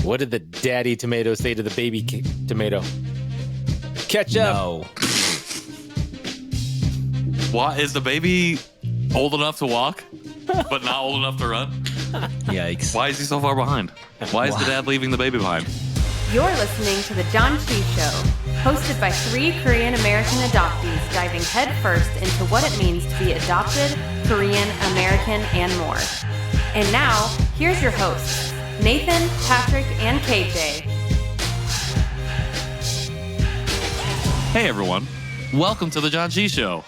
What did the daddy tomato say to the baby tomato? Catch up. No. Why is the baby old enough to walk, but not old enough to run? Yikes. Why is he so far behind? Why is the dad leaving the baby behind? You're listening to the Janchi Show, hosted by 3 Korean American adoptees diving headfirst into what it means to be adopted, Korean American, and more. And now, here's your hosts, Nathan, Patrick, and KJ. Hey everyone, welcome to the Janchi Show.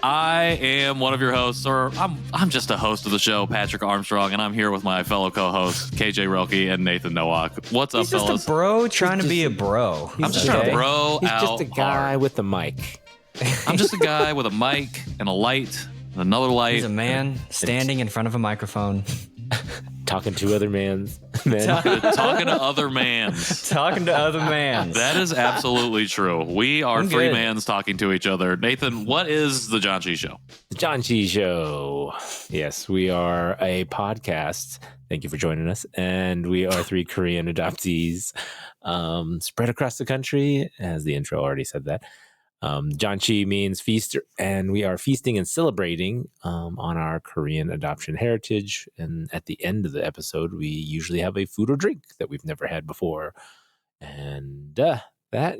I am one of your hosts, or I'm just a host of the show, Patrick Armstrong, and I'm here with my fellow co-hosts, KJ Relke and Nathan Nowak. What's up, fellas? He's just a bro trying to be a bro. I'm just trying to bro He's out just a guy hard. with a mic. I'm just a guy with a mic and a light and another light. He's a man standing in front of a microphone. Talking to other men. Talking to other mans. Talking to other mans. That is absolutely true. We are I'm 3 good. mans talking to each other. Nathan, what is the Janchi Show? The Janchi Show. Yes, we are a podcast. Thank you for joining us. And we are 3 Korean adoptees spread across the country, as the intro already said that. Janchi means feast, and we are feasting and celebrating on our Korean adoption heritage. And at the end of the episode, we usually have a food or drink that we've never had before. And that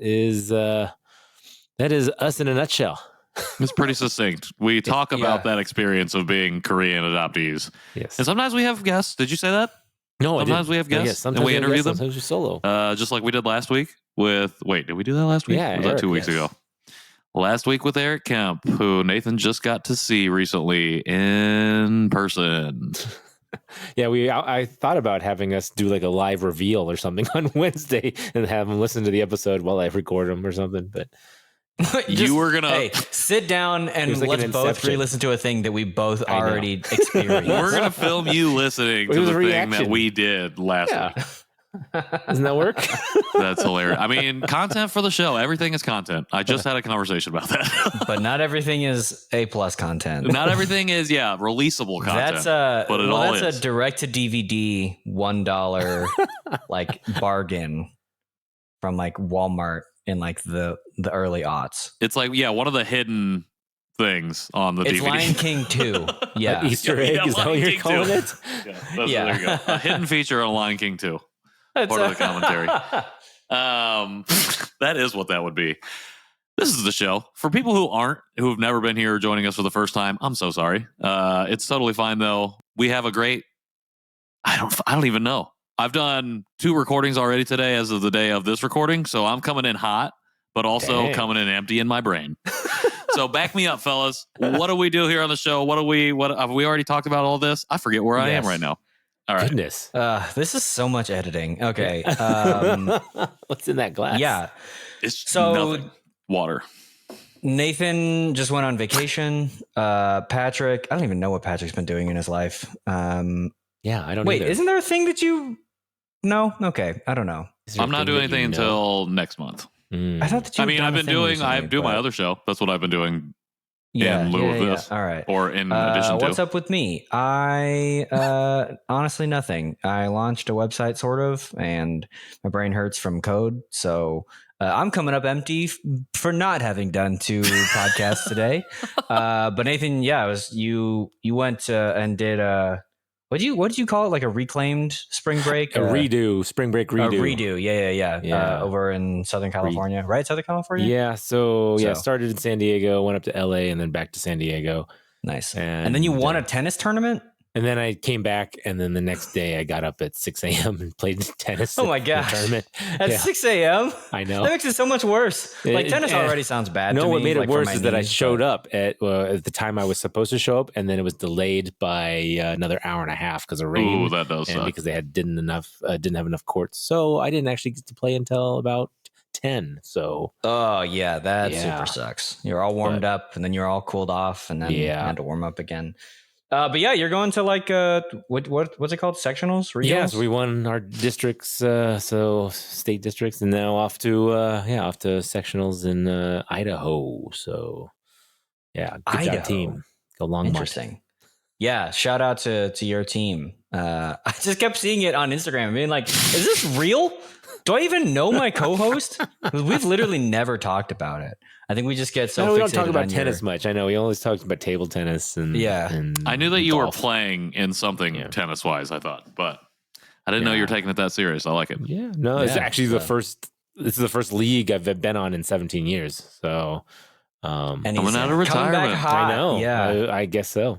is us in a nutshell. It's pretty succinct. We talk about that experience of being Korean adoptees. Yes. And sometimes we have guests. Did you say that? No, Sometimes we have guests Yes, sometimes and we have interview guests, them. Sometimes we solo. Just like we did last week with, wait, did we do that last week? Yeah, Or was that Eric, 2 weeks yes. ago? Last week with Eric Kemp, who Nathan just got to see recently in person. Yeah, I thought about having us do like a live reveal or something on Wednesday and have them listen to the episode while I record them or something. But You were gonna- Hey, sit down It and was like let's an both Inception. re-listen to a thing that we both I know. already experienced. We're going to film you listening It to was the a thing reaction. that we did last yeah, week. doesn't that work? That's hilarious. I mean, content for the show. Everything is content. I just had a conversation about that. But not everything is A+ content. Not everything is, releasable content. That's but a direct to DVD $1 like bargain from like Walmart in like the early aughts. It's like, one of the hidden things on the It's DVD. Lion King 2. Yeah. An Easter egg, is that what Lion you're King calling 2. it? Yeah. There you go. A hidden feature on Lion King 2. Part of the commentary. That is what that would be. This is the show. For people who have never been here or joining us for the first time, I'm so sorry. It's totally fine though. We have a great, I don't even know. I've done 2 recordings already today as of the day of this recording. So I'm coming in hot, but also Dang. coming in empty in my brain. So back me up, fellas. What do we do here on the show? What have we already talked about all this? I forget where I am Yes. right now. All right. Goodness. This is so much editing. Okay. What's in that glass? Yeah. It's So- nothing. Water. Nathan just went on vacation. Patrick, I don't even know what Patrick's been doing in his life. Yeah, I don't Wait, either. isn't there a thing that you... No? Okay. I don't know. Is there I'm not a doing thing that anything you know? until next month. I thought that you I mean, done I've a been thing doing, I recently, do my but- other show. That's what I've been doing Yeah, in lieu of yeah. this. All right. Or in addition to. What's up with me? I honestly nothing. I launched a website sort of, and my brain hurts from code. So I'm coming up empty for not having done 2 podcasts today. But Nathan, it was you went and did what did you call it? Like a reclaimed spring break? A redo, spring break redo. A redo. Yeah. Yeah. Over in Southern California, right? Southern California. Yeah, so started in San Diego, went up to LA, and then back to San Diego. Nice. And then you won a tennis tournament. And then I came back, and then the next day I got up at 6 a.m. and played tennis. Oh my in the gosh. tournament. At 6 a.m. I know. That makes it so much worse. Like It- tennis and- already sounds bad. No, to what me, made it like, for worse my is that I knees, showed but- up at the time I was supposed to show up, and then it was delayed by another hour and a half because of rain. Ooh, that does and suck. because they didn't have enough courts, so I didn't actually get to play until about 10. So Oh yeah, that Yeah. super sucks. You're all warmed up, and then you're all cooled off, and then you Yeah. had to warm up again. But yeah, you're going to like what's it called? Sectionals? Regionals? yes, we won our districts, so state districts, and now off to sectionals in Idaho. So yeah, good Idaho. job, team. Go long, Interesting. Yeah, shout out to your team. I just kept seeing it on Instagram, being like, "Is this real? Do I even know my co-host?" We've literally never talked about it. I think we just get so. No, we don't fixated talk about on tennis much. I know we always talked about table tennis and Yeah. And I knew that you were golf. playing in something tennis wise, I thought, but I didn't know you were taking it that serious. I like it. Yeah, no, it's Yeah, actually the first. This is the first league I've been on in 17 years. So, And Coming he's out of coming back retirement. hot. I know. Yeah, I guess so.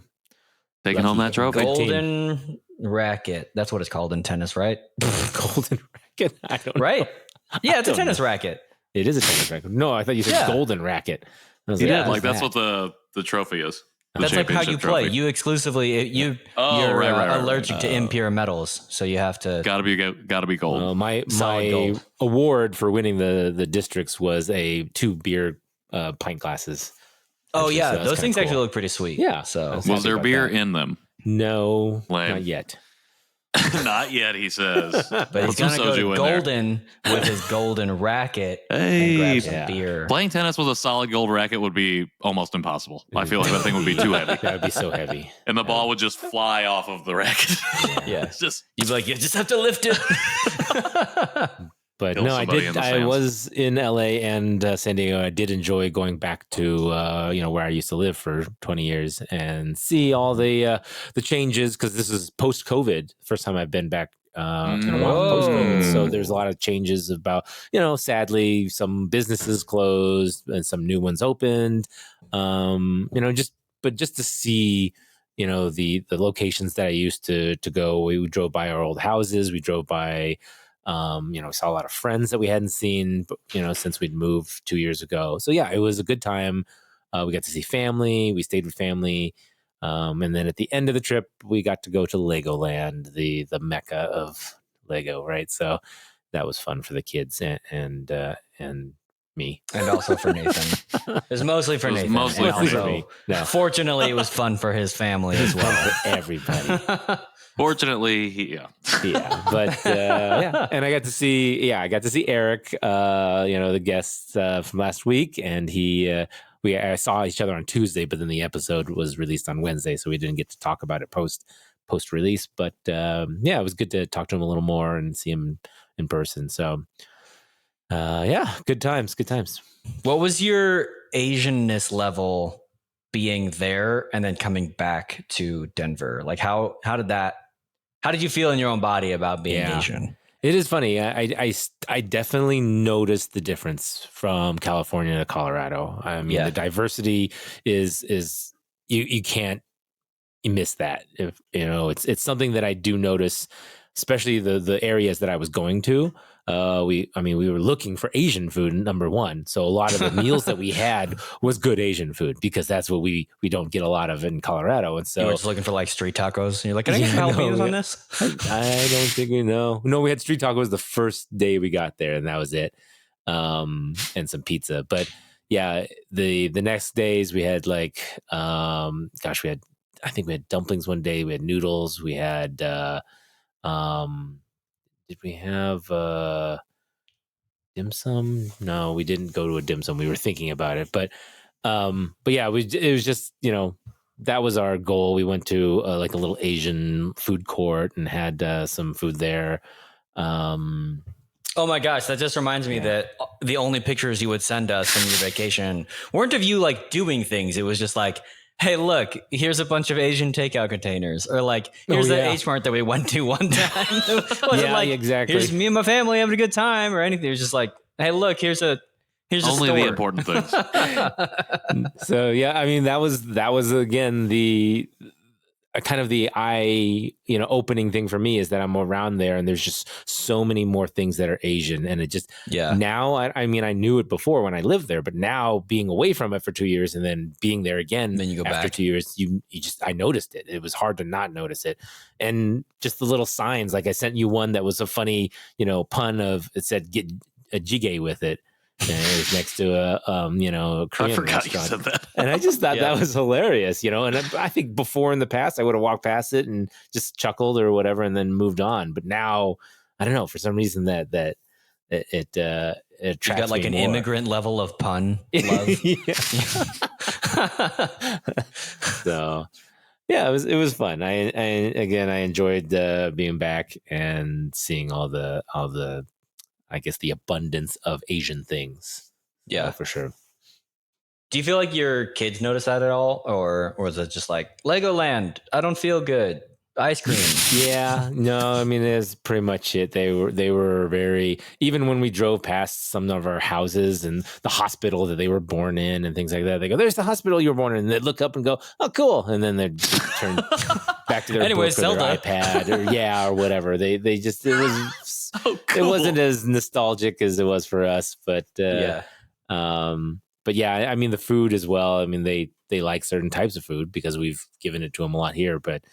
Taking home that trophy. Gold. golden racket. That's what it's called in tennis, right? Golden racket. I don't know. Right? Yeah, it's a don't tennis know. racket. It is a tennis racket. No, I thought you said Yeah. golden racket. I was Yeah. Like "What's that's that?" what the trophy is. The That's like how you championship play. trophy. You exclusively you're right. allergic to impure metals, so you have to. Gotta be gold. My Solid gold. award for winning the districts was 2 beer pint glasses. Oh That's yeah, just- that's those things kinda actually cool. look pretty sweet. Yeah. So That's- Was there about beer that. in them? No, Lame. not yet. Not yet, he says. but he's Put some gonna go to soju in there. Golden with his golden racket and Hey, grab some Yeah. beer. playing tennis with a solid gold racket would be almost impossible. I feel like that thing would be too heavy, That would be so heavy. and the ball would just fly off of the racket. Yeah, It's just you'd be like, you just have to lift it. But Kill no, I somebody in did. the I stands. was in LA and San Diego. I did enjoy going back to where I used to live for 20 years and see all the changes because this is post COVID. First time I've been back in a while post COVID. So there's a lot of changes about sadly some businesses closed and some new ones opened. Just to see the locations that I used to go. We drove by our old houses. We drove by. Saw a lot of friends that we hadn't seen, since we'd moved 2 years ago. So yeah, it was a good time. We got to see family. We stayed with family. And then at the end of the trip, we got to go to Legoland, the mecca of Lego, right? So that was fun for the kids and me. And also for Nathan. It was mostly for It was Nathan. mostly and for also, me. No. Fortunately, it was fun for his family as Fun well. for everybody. fortunately, Yeah, but and I got to see Eric, the guest from last week, and I saw each other on Tuesday, but then the episode was released on Wednesday, so we didn't get to talk about it post release. But it was good to talk to him a little more and see him in person. So good times. What was your Asianness level being there and then coming back to Denver? Like how did you feel in your own body about being Yeah. Asian? It is funny. I definitely noticed the difference from California to Colorado. I mean, the diversity is you can't miss that. If it's something that I do notice, especially the areas that I was going to. We were looking for Asian food, number one. So a lot of the meals that we had was good Asian food because that's what we don't get a lot of in Colorado. And so You were just looking for like street tacos. And you're like, can I get jalapenos on this? I don't think we know. No, we had street tacos the first day we got there, and that was it. And some pizza. But yeah, the next days we had I think we had dumplings one day. We had noodles. We had did we have dim sum? No, we didn't go to a dim sum. We were thinking about it, but yeah, it was just that was our goal. We went to a little Asian food court and had some food there. Oh my gosh, that just reminds me that the only pictures you would send us from your vacation weren't of you doing things. It was just like, hey, look, here's a bunch of Asian takeout containers. Or here's the H Mart that we went to one time. It wasn't exactly. Here's me and my family having a good time or anything. It was just like, hey, look, here's a only store. the important things. So yeah, I mean that was again the kind of the eye opening thing for me is that I'm around there and there's just so many more things that are Asian, and it just now I knew it before when I lived there, but now being away from it for 2 years and then being there again, then you go after back. 2 years, I noticed it. It was hard to not notice it, and just the little signs. Like I sent you one that was a funny pun of it said get a jjigae with it. And it was next to a Korean I forgot you restaurant. said that. And I just thought that was hilarious, and I think before in the past I would have walked past it and just chuckled or whatever and then moved on. But now, I don't know, for some reason that it attracts You got me an more. immigrant level of pun love. So Yeah, it was fun. I enjoyed being back and seeing all the I guess the abundance of Asian things. Yeah, for sure. Do you feel like your kids notice that at all, or is it just like Legoland? I don't feel good. Ice cream. Yeah, no, I mean it's pretty much it. They were very, even when we drove past some of our houses and the hospital that they were born in and things like that. They go, "There's the hospital you were born in." And they'd look up and go, "Oh, cool," and then they'd turn back to their Anyway, book or their iPad or whatever. They just it was it wasn't as nostalgic as it was for us, but yeah. But yeah, I mean the food as well. I mean they like certain types of food because we've given it to them a lot here, but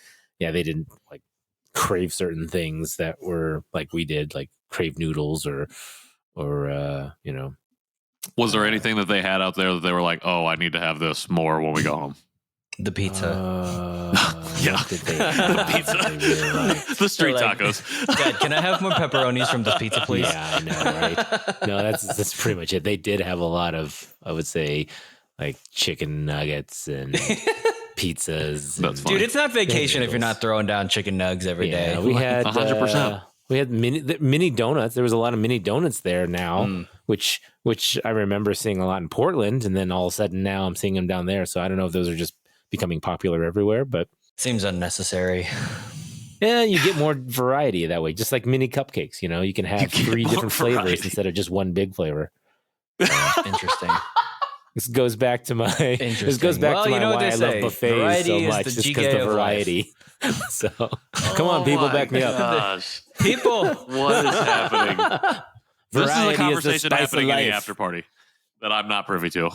yeah, they didn't like crave certain things that were like we did, like crave noodles or you know. Was there anything that they had out there that they were like, "Oh, I need to have this more when we go home"? The pizza. Yeah, the pizza. The street tacos. Dad, can I have more pepperonis from this pizza, please? Yeah, I know, right? No, that's pretty much it. They did have a lot of, I would say, like chicken nuggets and pizzas. That's funny. Dude, it's not vacation if you're not throwing down chicken nugs every day. We had 100%. We had mini donuts. There was a lot of mini donuts there now, which I remember seeing a lot in Portland, and then all of a sudden now I'm seeing them down there. So I don't know if those are just becoming popular everywhere, but seems unnecessary. Yeah, you get more variety that way. Just like mini cupcakes, you know, you can have 3 different flavors instead of just one big flavor. Interesting. This goes back to my. This goes back to my why I love buffets so much, just because the variety. So, come on, people, back me up. Gosh. People, what is happening? This is a conversation is happening in the after party that I'm not privy to.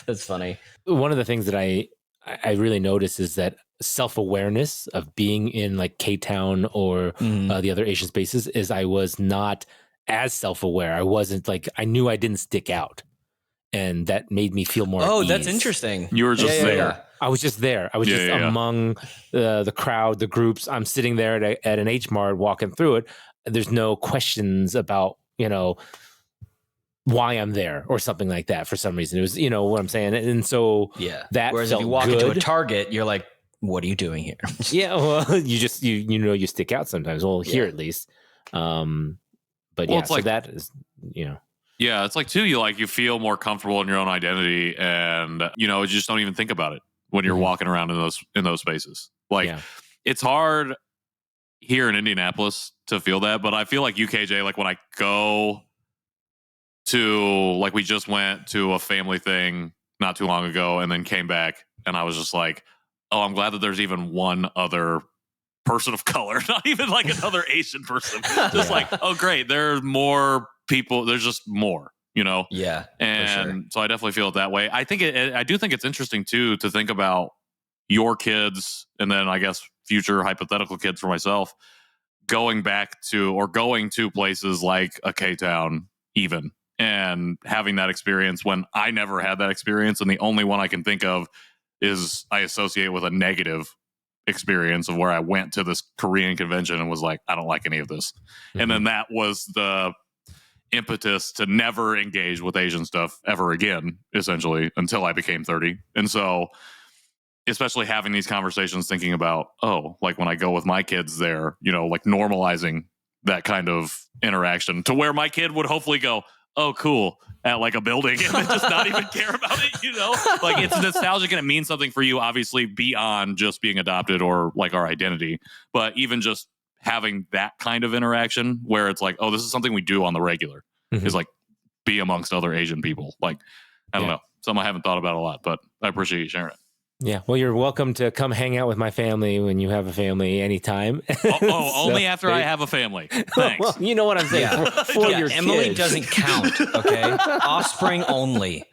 That's funny. One of the things that I really notice is that self-awareness of being in like K-Town or the other Asian spaces is I was not as self-aware. I wasn't like, I knew I didn't stick out, and that made me feel more at ease. That's interesting. You were just there. Yeah. I was just there. I was just among the crowd, the groups. I'm sitting there at an H Mart walking through it. There's no questions about, you know, why I'm there or something like that for some reason. It was, you know what I'm saying? And so that whereas felt if you walk good. into a Target, you're like, what are you doing here? Yeah, well, you just you know you stick out sometimes. Well, here at least. But yeah, it's so like, that is, you know. Yeah, it's like too, you feel more comfortable in your own identity, and you know, you just don't even think about it when you're walking around in those spaces. Like it's hard here in Indianapolis to feel that, but I feel like UKJ, like when I go to, like we just went to a family thing not too long ago and then came back, and I was just like, oh, I'm glad that there's even one other person of color, not even like another Asian person. Just like, oh great, there's more people, there's just more, you know? Yeah. And so I definitely feel it that way. I think I do think it's interesting too to think about your kids, and then I guess future hypothetical kids for myself, going back to or going to places like a K-Town even, and having that experience when I never had that experience, and the only one I can think of is I associate with a negative experience of where I went to this Korean convention and was like, I don't like any of this. And then that was the impetus to never engage with Asian stuff ever again, essentially, until I became 30. And so especially having these conversations, thinking about, oh, like when I go with my kids there, you know, like normalizing that kind of interaction to where my kid would hopefully go, oh, cool, at like a building, and then just not even care about it, you know? Like it's nostalgic and it means something for you, obviously, beyond just being adopted or like our identity. But even just having that kind of interaction where it's like, oh, this is something we do on the regular, is like be amongst other Asian people. Like, I don't know, something I haven't thought about a lot, but I appreciate you sharing it. Yeah, well, you're welcome to come hang out with my family when you have a family anytime. Only after I have a no, thanks. Well, you know what I'm saying. For your Emily kids. doesn't count, okay? Offspring only.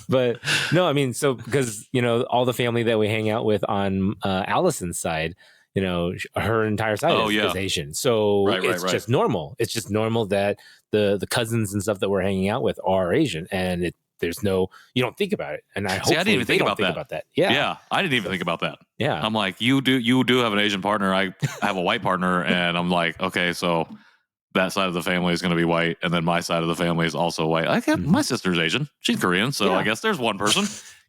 But no, I mean, so because, you know, all the family that we hang out with on Allison's side, you know, her entire side is Asian. So it's just normal. It's just normal that the cousins and stuff that we're hanging out with are Asian, and there's no, you don't think about it. And I didn't even think about that. Yeah. I didn't even think about that. Yeah. I'm like, you do have an Asian partner. I have a white partner. And I'm like, okay, so that side of the family is going to be white. And then my side of the family is also white. My sister's Asian. She's Korean. So I guess there's one person.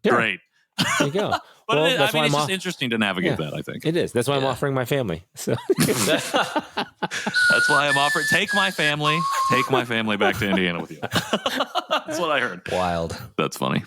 Great. There you go. But Well, it's that's why I'm just off. interesting to navigate that, I think. It is. That's why I'm offering my family. So That's why I'm offering. Take my family back to Indiana with you. That's what I heard. Wild. That's funny.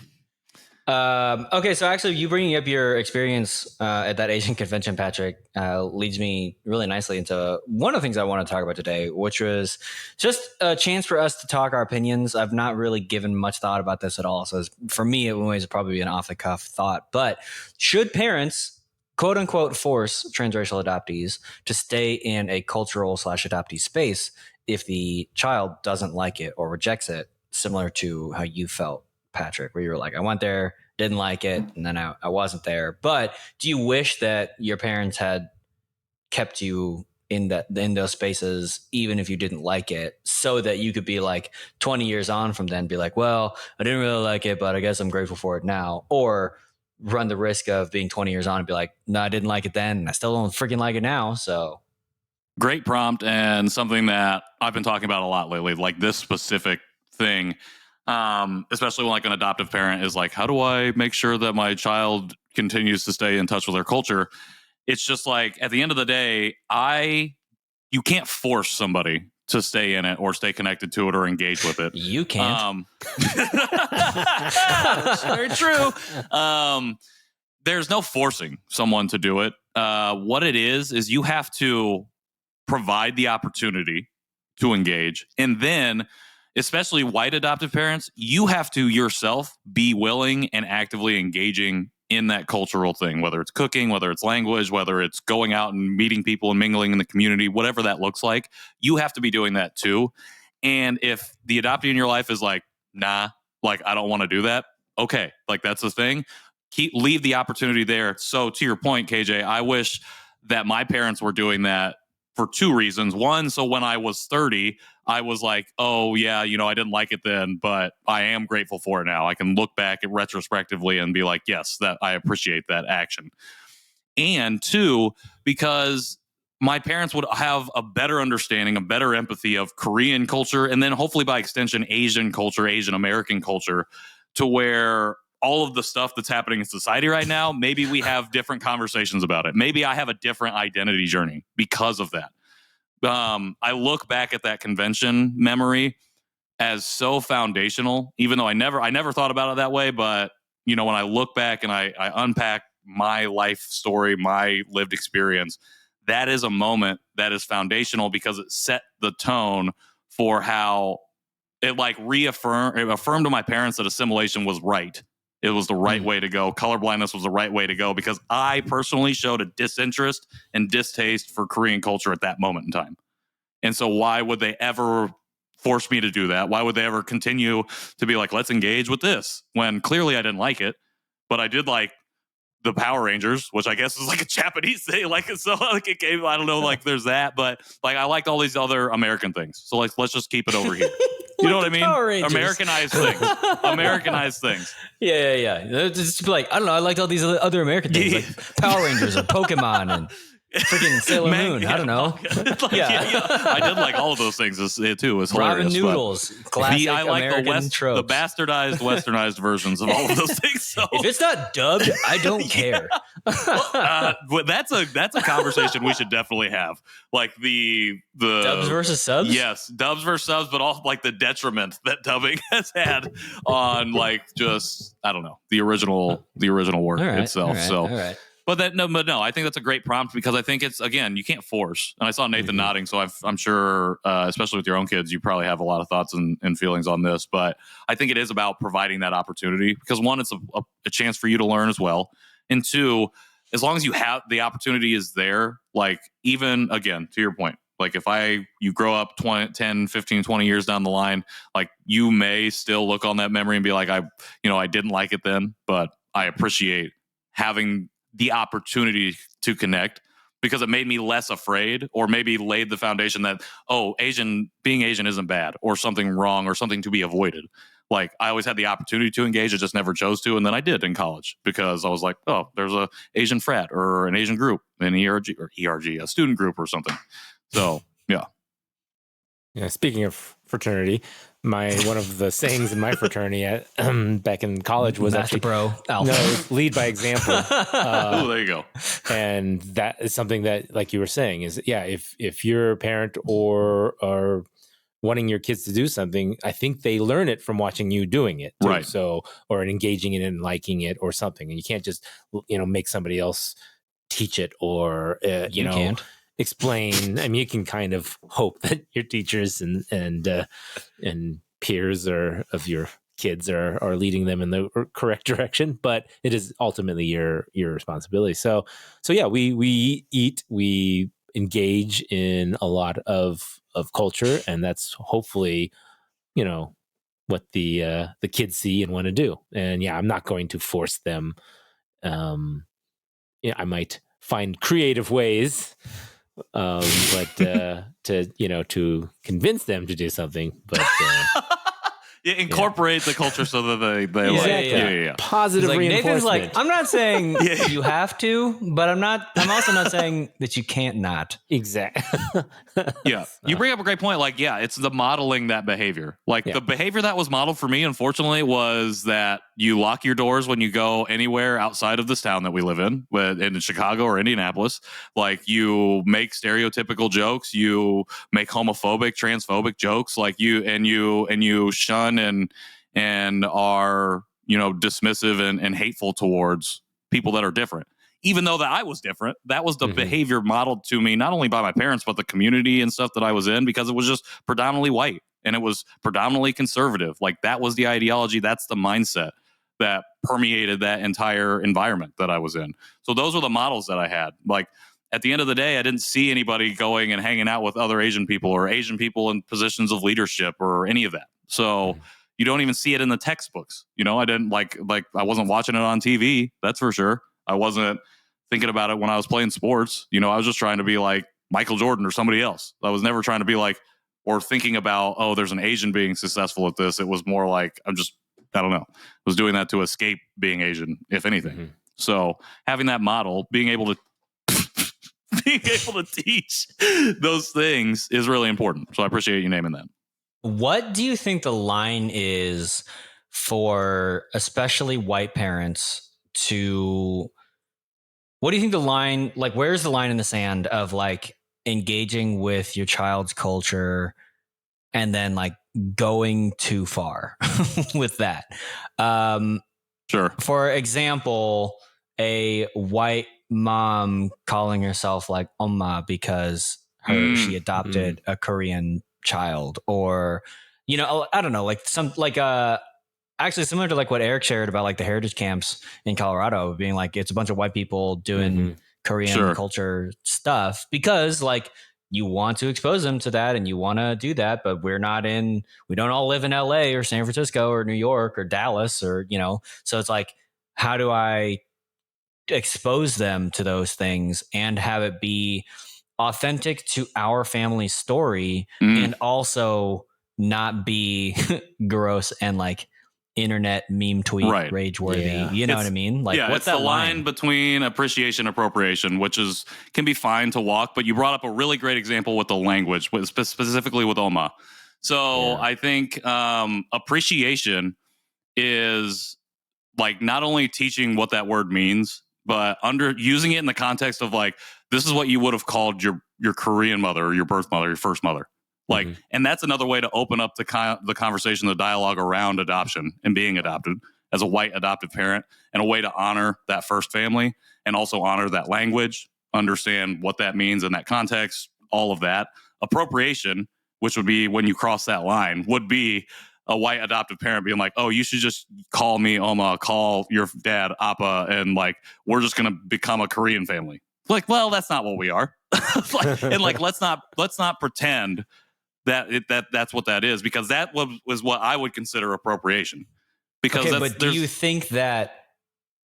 Okay, so actually, you bringing up your experience at that Asian convention, Patrick, leads me really nicely into one of the things I want to talk about today, which was just a chance for us to talk our opinions. I've not really given much thought about this at all, so for me, it was probably an off-the-cuff thought. But should parents, quote unquote, force transracial adoptees to stay in a cultural/adoptee space if the child doesn't like it or rejects it, similar to how you felt, Patrick, where you were like, I went there, didn't like it, and then I wasn't there. But do you wish that your parents had kept you in those spaces, even if you didn't like it, so that you could be like 20 years on from then, be like, well, I didn't really like it, but I guess I'm grateful for it now? Or run the risk of being 20 years on and be like, no, I didn't like it then, and I still don't freaking like it now. So Great prompt, and something that I've been talking about a lot lately, like this specific thing. Especially when like an adoptive parent is like, how do I make sure that my child continues to stay in touch with their culture? It's just like, at the end of the day, you can't force somebody to stay in it or stay connected to it or engage with it. you can't. That's very true. There's no forcing someone to do it. What it is you have to provide the opportunity to engage, and then especially white adoptive parents, you have to yourself be willing and actively engaging in that cultural thing, whether it's cooking, whether it's language, whether it's going out and meeting people and mingling in the community, whatever that looks like, you have to be doing that too. And if the adoptee in your life is like, nah, like I don't want to do that, okay, like that's the thing. Leave the opportunity there. So to your point, KJ, I wish that my parents were doing that for two reasons. One, so when I was 30, I was like, oh yeah, I didn't like it then, but I am grateful for it now. I can look back at retrospectively and be like, yes, that I appreciate that action. And two, because my parents would have a better understanding, a better empathy of Korean culture, and then hopefully by extension, Asian culture, Asian American culture, to where all of the stuff that's happening in society right now, maybe we have different conversations about it. Maybe I have a different identity journey because of that. I look back at that convention memory as so foundational, even though I never thought about it that way. But, when I look back and I unpack my life story, my lived experience, that is a moment that is foundational because it set the tone for how it affirmed to my parents that assimilation was right. It was the right way to go. Colorblindness was the right way to go because I personally showed a disinterest and distaste for Korean culture at that moment in time. And so why would they ever force me to do that? Why would they ever continue to be like, let's engage with this? When clearly I didn't like it, but I did like the Power Rangers, which I guess is like a Japanese thing. Like, so like it came, I don't know, like there's that, but like I liked all these other American things. So like, let's just keep it over here. You know what I mean? Americanized things. Yeah. Just like, I don't know. I liked all these other American things, like Power Rangers or Pokemon and freaking Sailor Moon. I don't know. I did like all of those things too. It was hilarious. Ramen noodles, classic I like American tropes. The bastardized, westernized versions of all of those things. So if it's not dubbed, I don't care. That's a conversation we should definitely have. Like the dubs versus subs. Yes, dubs versus subs, but also like the detriment that dubbing has had on like just I don't know the original work itself. All right. But no, I think that's a great prompt because I think it's, again, you can't force. And I saw Nathan nodding, so I'm sure, especially with your own kids, you probably have a lot of thoughts and feelings on this. But I think it is about providing that opportunity because one, it's a chance for you to learn as well. And two, as long as you have the opportunity is there, like even, again, to your point, like if you grow up 10, 15, 20 years down the line, like you may still look on that memory and be like, I didn't like it then, but I appreciate having the opportunity to connect because it made me less afraid or maybe laid the foundation that, being Asian isn't bad or something wrong or something to be avoided. Like I always had the opportunity to engage. I just never chose to. And then I did in college because I was like, oh, there's a Asian frat or an Asian group, an ERG, a student group or something. So, yeah. Yeah. Speaking of fraternity, one of the sayings in my fraternity back in college was Master actually Bro Alpha. no, lead by example. Oh, there you go. And that is something that, like you were saying, is if you're a parent or are wanting your kids to do something, I think they learn it from watching you doing it too. Right. So, or engaging in it and liking it or something. And you can't just, make somebody else teach it or, You can't. explain. I mean, you can kind of hope that your teachers and peers of your kids are leading them in the correct direction, but it is ultimately your responsibility. So yeah, we eat, we engage in a lot of culture, and that's hopefully, what the kids see and want to do. And yeah, I'm not going to force them. I might find creative ways, but to convince them to do something, but incorporate the culture so that they exactly. Positive like, reinforcement. Nathan's like, I'm not saying you have to, but I'm also not saying that you can't not. Exactly. Yeah. You bring up a great point. Like, yeah, it's the modeling that behavior. Like the behavior that was modeled for me, unfortunately, was that you lock your doors when you go anywhere outside of this town that we live in Chicago or Indianapolis. Like, you make stereotypical jokes, you make homophobic, transphobic jokes, like you shun and are, dismissive and hateful towards people that are different. Even though that I was different, that was the behavior modeled to me, not only by my parents, but the community and stuff that I was in, because it was just predominantly white and it was predominantly conservative. Like, that was the ideology. That's the mindset that permeated that entire environment that I was in. So those were the models that I had. Like, at the end of the day, I didn't see anybody going and hanging out with other Asian people or Asian people in positions of leadership or any of that. So you don't even see it in the textbooks. I didn't like I wasn't watching it on TV. That's for sure. I wasn't thinking about it when I was playing sports. I was just trying to be like Michael Jordan or somebody else. I was never trying to be like, or thinking about, oh, there's an Asian being successful at this. It was more like, I don't know. I was doing that to escape being Asian, if anything. So having that model, being able to teach those things is really important. So I appreciate you naming that. What do you think the line is for especially white parents to, what do you think the line, like, where's the line in the sand of like engaging with your child's culture and then like going too far with that? Sure. For example, a white mom calling herself like Umma because she adopted a Korean child, or I don't know, like some like actually similar to like what Eric shared about like the heritage camps in Colorado, being like it's a bunch of white people doing Korean culture stuff because like you want to expose them to that and you want to do that, but we don't all live in LA or San Francisco or New York or Dallas or so it's like, how do I expose them to those things and have it be authentic to our family story and also not be gross and like internet meme tweet rage worthy. You know what I mean? Like, yeah, what's it's that the line between appreciation and appropriation, which can be fine to walk, but you brought up a really great example with the language, specifically with Umma. So I think appreciation is like not only teaching what that word means, but using it in the context of like, this is what you would have called your Korean mother or your birth mother, your first mother. Like, and that's another way to open up the conversation, the dialogue around adoption and being adopted as a white adoptive parent, and a way to honor that first family and also honor that language, understand what that means in that context, all of that. Appropriation, which would be when you cross that line, would be a white adoptive parent being like, oh, you should just call me Umma, call your dad Appa, and like, we're just going to become a Korean family. Like, well, that's not what we are. And like, let's not pretend that's what that is, because that was what I would consider appropriation. Because but do you think that,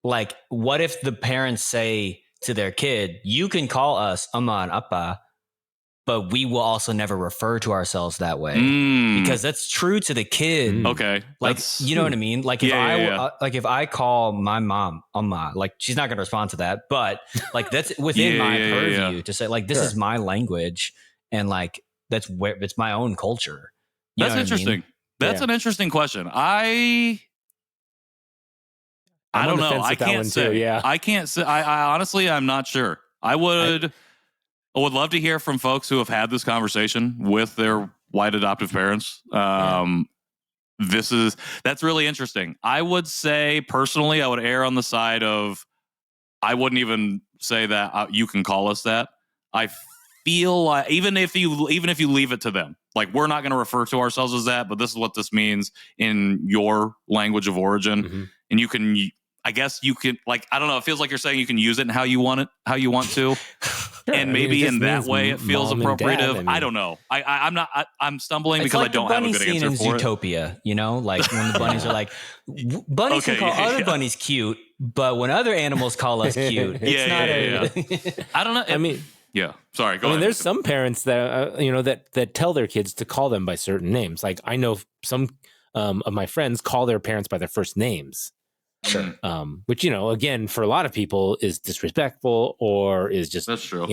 like, what if the parents say to their kid, you can call us Umma and Appa, but we will also never refer to ourselves that way, because that's true to the kid. Okay, like, you know what I mean? Like, if if I call my mom Umma, like, she's not going to respond to that, but like that's within my purview to say like, this is my language, and like, that's where it's my own culture. You That's know what I interesting. mean? That's Yeah. an interesting question. I I'm don't on the know. fence I with that can't one say. too. Yeah. I can't say. I honestly, I'm not sure. I would love to hear from folks who have had this conversation with their white adoptive parents. That's really interesting. I would say personally, I would err on the side of I wouldn't even say that you can call us that. I feel like even if you leave it to them, like we're not going to refer to ourselves as that, but this is what this means in your language of origin, Mhm. and you can. I guess you can, like, I don't know. It feels like you're saying you can use it in how you want to. Sure. And I mean, maybe it just in that means way it feels mom and dad. appropriative. I mean- I don't know. I'm not. I'm stumbling It's because like I don't the have a bunny good scene answer in for it. Zootopia, you know, like when the bunnies are like, bunnies Okay, can call yeah, other yeah. bunnies cute, but when other animals call us cute, it's Yeah, not I don't know. I mean, Yeah. Sorry. Go I mean, ahead. there's some parents that that tell their kids to call them by certain names. Like I know some of my friends call their parents by their first names. Sure. Which again, for a lot of people is disrespectful or is just That's true.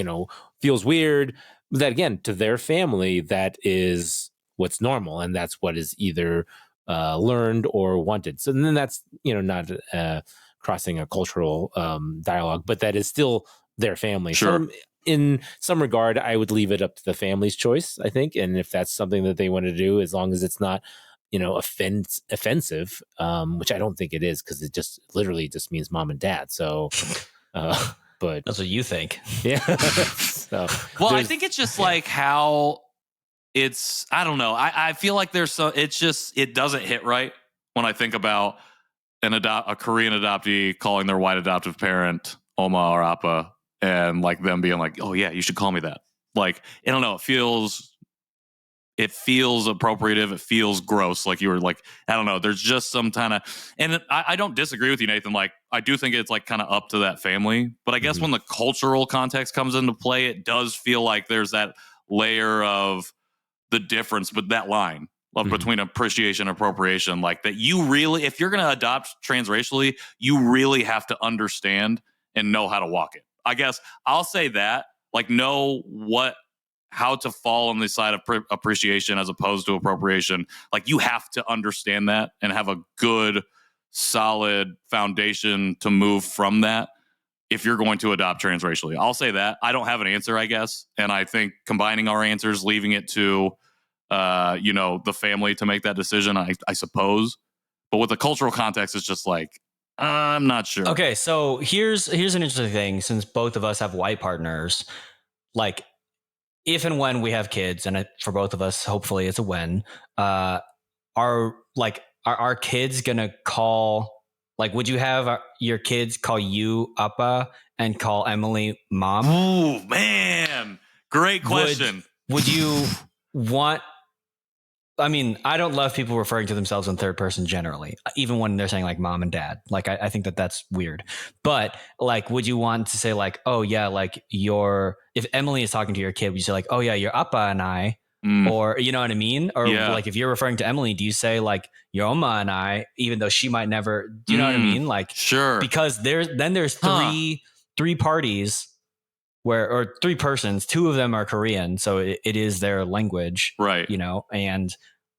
feels weird. But that again, to their family, that is what's normal, and that's what is either learned or wanted. So then that's not crossing a cultural dialogue, but that is still their family. Sure. So in some regard, I would leave it up to the family's choice, I think, and if that's something that they want to do, as long as it's not offensive, which I don't think it is, because it just literally just means mom and dad. So, but That's what you think. yeah. So, Well, I think it's just like how it's. I don't know. I feel like it doesn't hit right when I think about a Korean adoptee calling their white adoptive parent Umma or Appa, and like them being like, "Oh yeah, you should call me that." Like, I don't know. It feels appropriative. It feels gross. Like you were like, I don't know. There's just some kind of, and I don't disagree with you, Nathan. Like I do think it's like kind of up to that family. But I guess when the cultural context comes into play, it does feel like there's that layer of the difference, but that line of between appreciation and appropriation, like that you really, if you're going to adopt transracially, you really have to understand and know how to walk it. I guess I'll say that, like know how to fall on the side of appreciation as opposed to appropriation. Like you have to understand that and have a good, solid foundation to move from that if you're going to adopt transracially. I'll say that. I don't have an answer, I guess. And I think combining our answers, leaving it to, the family to make that decision, I suppose. But with the cultural context, it's just like, I'm not sure. Okay, so here's an interesting thing. Since both of us have white partners, like if and when we have kids, and for both of us, hopefully it's a when, are our kids gonna call, like, would you have your kids call you Appa and call Emily mom? Ooh, man. Great question. Would you want, I mean, I don't love people referring to themselves in third person generally, even when they're saying like mom and dad. Like, I think that's weird. But like, would you want to say like, oh yeah, like if Emily is talking to your kid, would you say like, oh yeah, your Appa and I, or you know what I mean? Or like if you're referring to Emily, do you say like your Umma and I, even though she might never, do you know what I mean? Like, sure. Because there's three parties or three persons, two of them are Korean. So it is their language. Right. And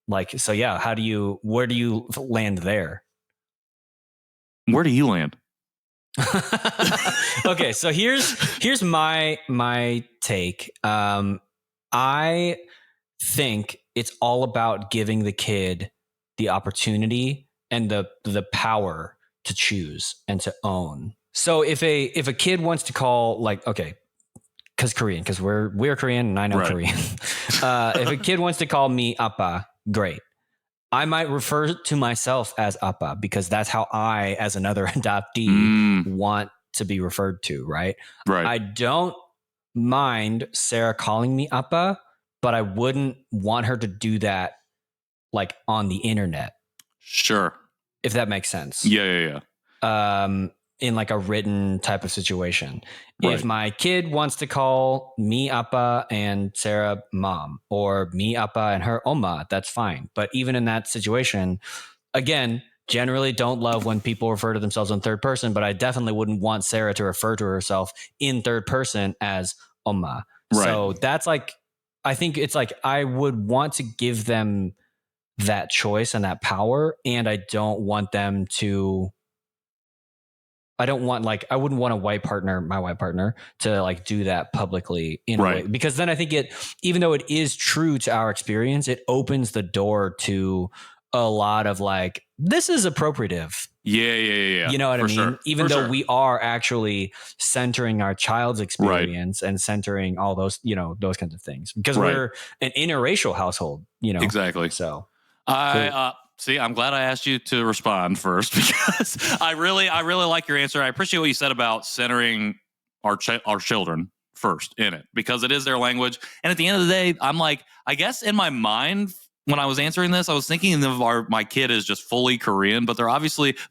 like, so yeah, where do you land there? Where do you land? Okay. So here's my take. I think it's all about giving the kid the opportunity and the power to choose and to own. So if a kid wants to call, like, okay, because we're Korean and I know Korean. If a kid wants to call me Appa, great. I might refer to myself as Appa because that's how I, as another adoptee, want to be referred to, right? Right. I don't mind Sarah calling me Appa, but I wouldn't want her to do that like on the internet. Sure. If that makes sense. Yeah. In like a written type of situation. Right. If my kid wants to call me Appa and Sarah mom, or me Appa and her Umma, that's fine. But even in that situation, again, generally don't love when people refer to themselves in third person, but I definitely wouldn't want Sarah to refer to herself in third person as Umma. Right. So that's like, I think it's like I would want to give them that choice and that power, and I don't want them to. I don't want I wouldn't want my white partner to like do that publicly in a way, because then I think even though it is true to our experience, it opens the door to a lot of like, this is appropriative. Yeah. You know what I mean? Sure. Even though we are actually centering our child's experience and centering all those, those kinds of things, because we're an interracial household, Exactly. So See, I'm glad I asked you to respond first, because I really like your answer. I appreciate what you said about centering our children first in it, because it is their language. And at the end of the day, I'm like, I guess in my mind, when I was answering this, I was thinking of my kid is just fully Korean, but they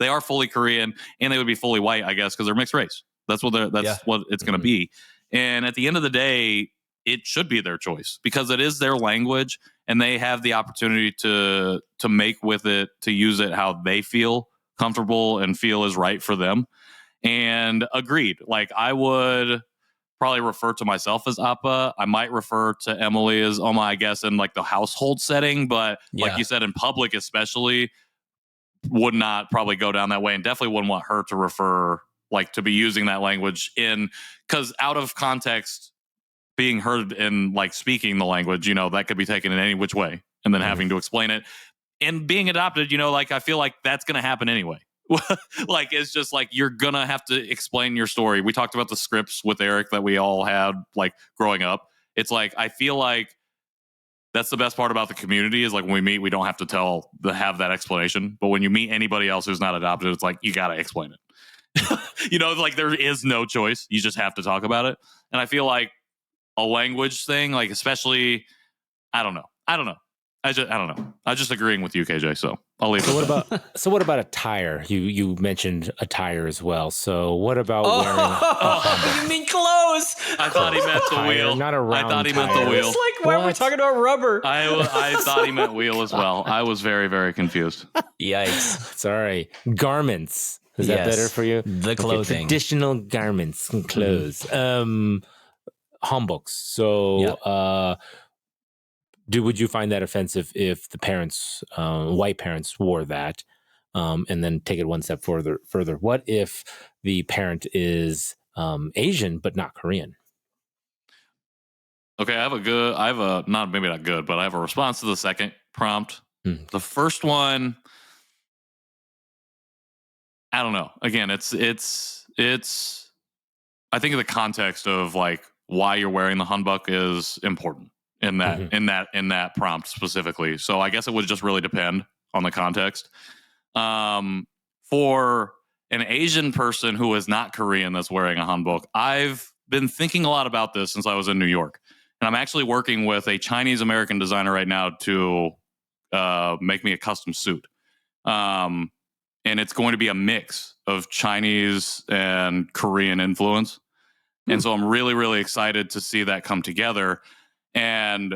are fully Korean, and they would be fully white, I guess, because they're mixed race. That's what it's going to be. And at the end of the day, it should be their choice, because it is their language, and they have the opportunity to make with it, to use it how they feel comfortable and feel is right for them. And agreed. Like, I would probably refer to myself as Appa. I might refer to Emily as Umma, I guess, in like the household setting. But like you said, in public especially, would not probably go down that way, and definitely wouldn't want her to refer, like, to be using that language because out of context, being heard and like speaking the language, that could be taken in any which way, and then having to explain it. And being adopted, like, I feel like that's going to happen anyway. Like, it's just like, you're going to have to explain your story. We talked about the scripts with Eric that we all had like growing up. It's like, I feel like that's the best part about the community, is like, when we meet, we don't have to have that explanation. But when you meet anybody else who's not adopted, it's like, you got to explain it. Like, there is no choice. You just have to talk about it. And I feel like a language thing, like, especially, I don't know. I don't know. I'm just agreeing with you, KJ. So I'll leave it. So what about attire? You mentioned attire as well. So what about wearing? You mean clothes? I thought he meant the wheel. Not a round. I thought he meant the wheel. It's like, why are we talking about rubber? I thought he meant wheel as well. I was very, very confused. Yikes! Sorry, garments. Is that better for you? The clothing, traditional garments and clothes. Hanboks. So, would you find that offensive if the parents, white parents, wore that? And then take it one step further. What if the parent is Asian but not Korean? Okay, I have maybe not good, but I have a response to the second prompt. The first one, I don't know. Again, it's. I think the context of like why you're wearing the hanbok is important in that in that prompt specifically. So I guess it would just really depend on the context. For an Asian person who is not Korean that's wearing a hanbok, I've been thinking a lot about this since I was in New York, and I'm actually working with a Chinese American designer right now to make me a custom suit. And it's going to be a mix of Chinese and Korean influence. And so I'm really, really excited to see that come together. And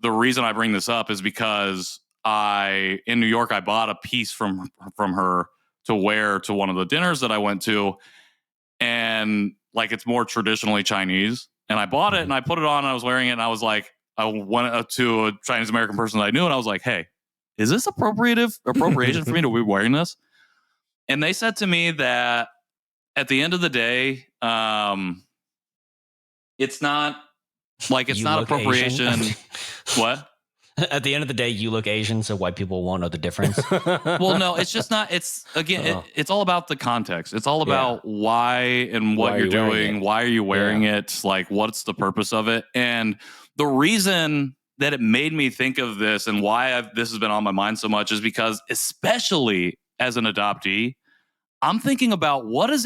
the reason I bring this up is because in New York, I bought a piece from her to wear to one of the dinners that I went to. And like, it's more traditionally Chinese. And I bought it and I put it on and I was wearing it. And I was like, I went to a Chinese American person that I knew. And I was like, hey, is this appropriation for me to be wearing this? And they said to me that at the end of the day, it's not appropriation. What? At the end of the day, you look Asian, so white people won't know the difference. Well, no, it's just not. It's again, it's all about the context. It's all about why and what you're doing. Why are you wearing it? Like, what's the purpose of it? And the reason that it made me think of this and why this has been on my mind so much is because, especially as an adoptee, I'm thinking about what does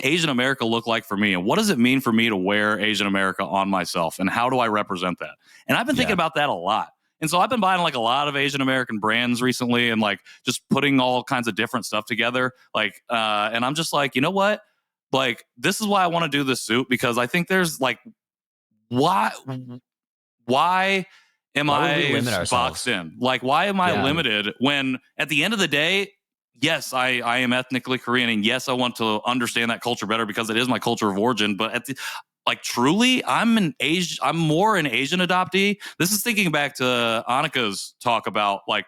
Asian America look like for me? And what does it mean for me to wear Asian America on myself? And how do I represent that? And I've been thinking about that a lot. And so I've been buying like a lot of Asian American brands recently and like just putting all kinds of different stuff together. Like, and I'm just like, you know what? Like, this is why I want to do this suit, because I think there's like, why am I boxed in? Like, why am I limited when at the end of the day, yes, I am ethnically Korean, and yes, I want to understand that culture better because it is my culture of origin. But like truly, I'm more an Asian adoptee. This is thinking back to Annika's talk about like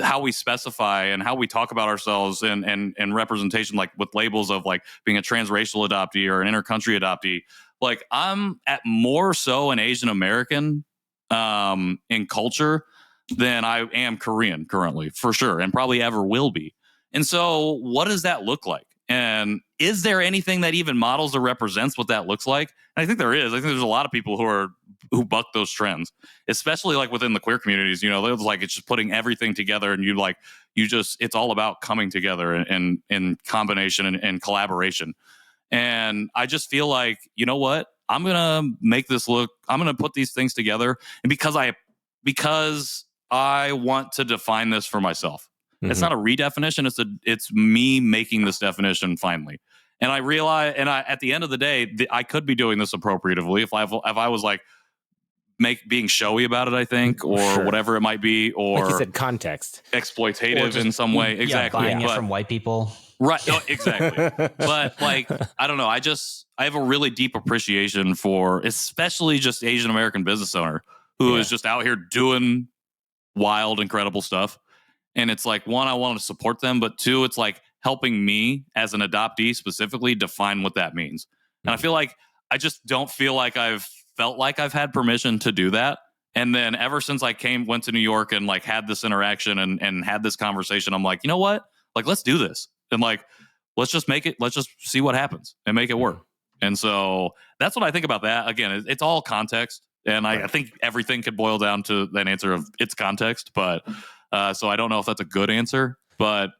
how we specify and how we talk about ourselves and representation, like with labels of like being a transracial adoptee or an intercountry adoptee. Like I'm at more so an Asian American in culture than I am Korean currently, for sure, and probably ever will be. And so what does that look like? And is there anything that even models or represents what that looks like? And I think there is. I think there's a lot of people who buck those trends, especially like within the queer communities. You know, it's like it's just putting everything together, and it's all about coming together and in combination and collaboration. And I just feel like, you know what? I'm gonna make this look. I'm gonna put these things together, and because I want to define this for myself. It's not a redefinition. It's me making this definition finally. And I realize, at the end of the day, I could be doing this appropriatively if I was like being showy about it, I think, or whatever it might be, or like you said, context, exploitative in some way. Exactly. Buying it from white people. Right. No, exactly. But like, I don't know. I have a really deep appreciation for, especially just Asian American business owner who is just out here doing wild, incredible stuff. And it's like, one, I want to support them, but two, it's like helping me as an adoptee specifically define what that means. And I feel like I just don't feel like I've felt like I've had permission to do that. And then ever since I went to New York and like had this interaction and had this conversation, I'm like, you know what? Like, let's do this. And like, let's just see what happens and make it work. And so that's what I think about that. Again, it's all context. And I think everything could boil down to that answer of its context, but so I don't know if that's a good answer, but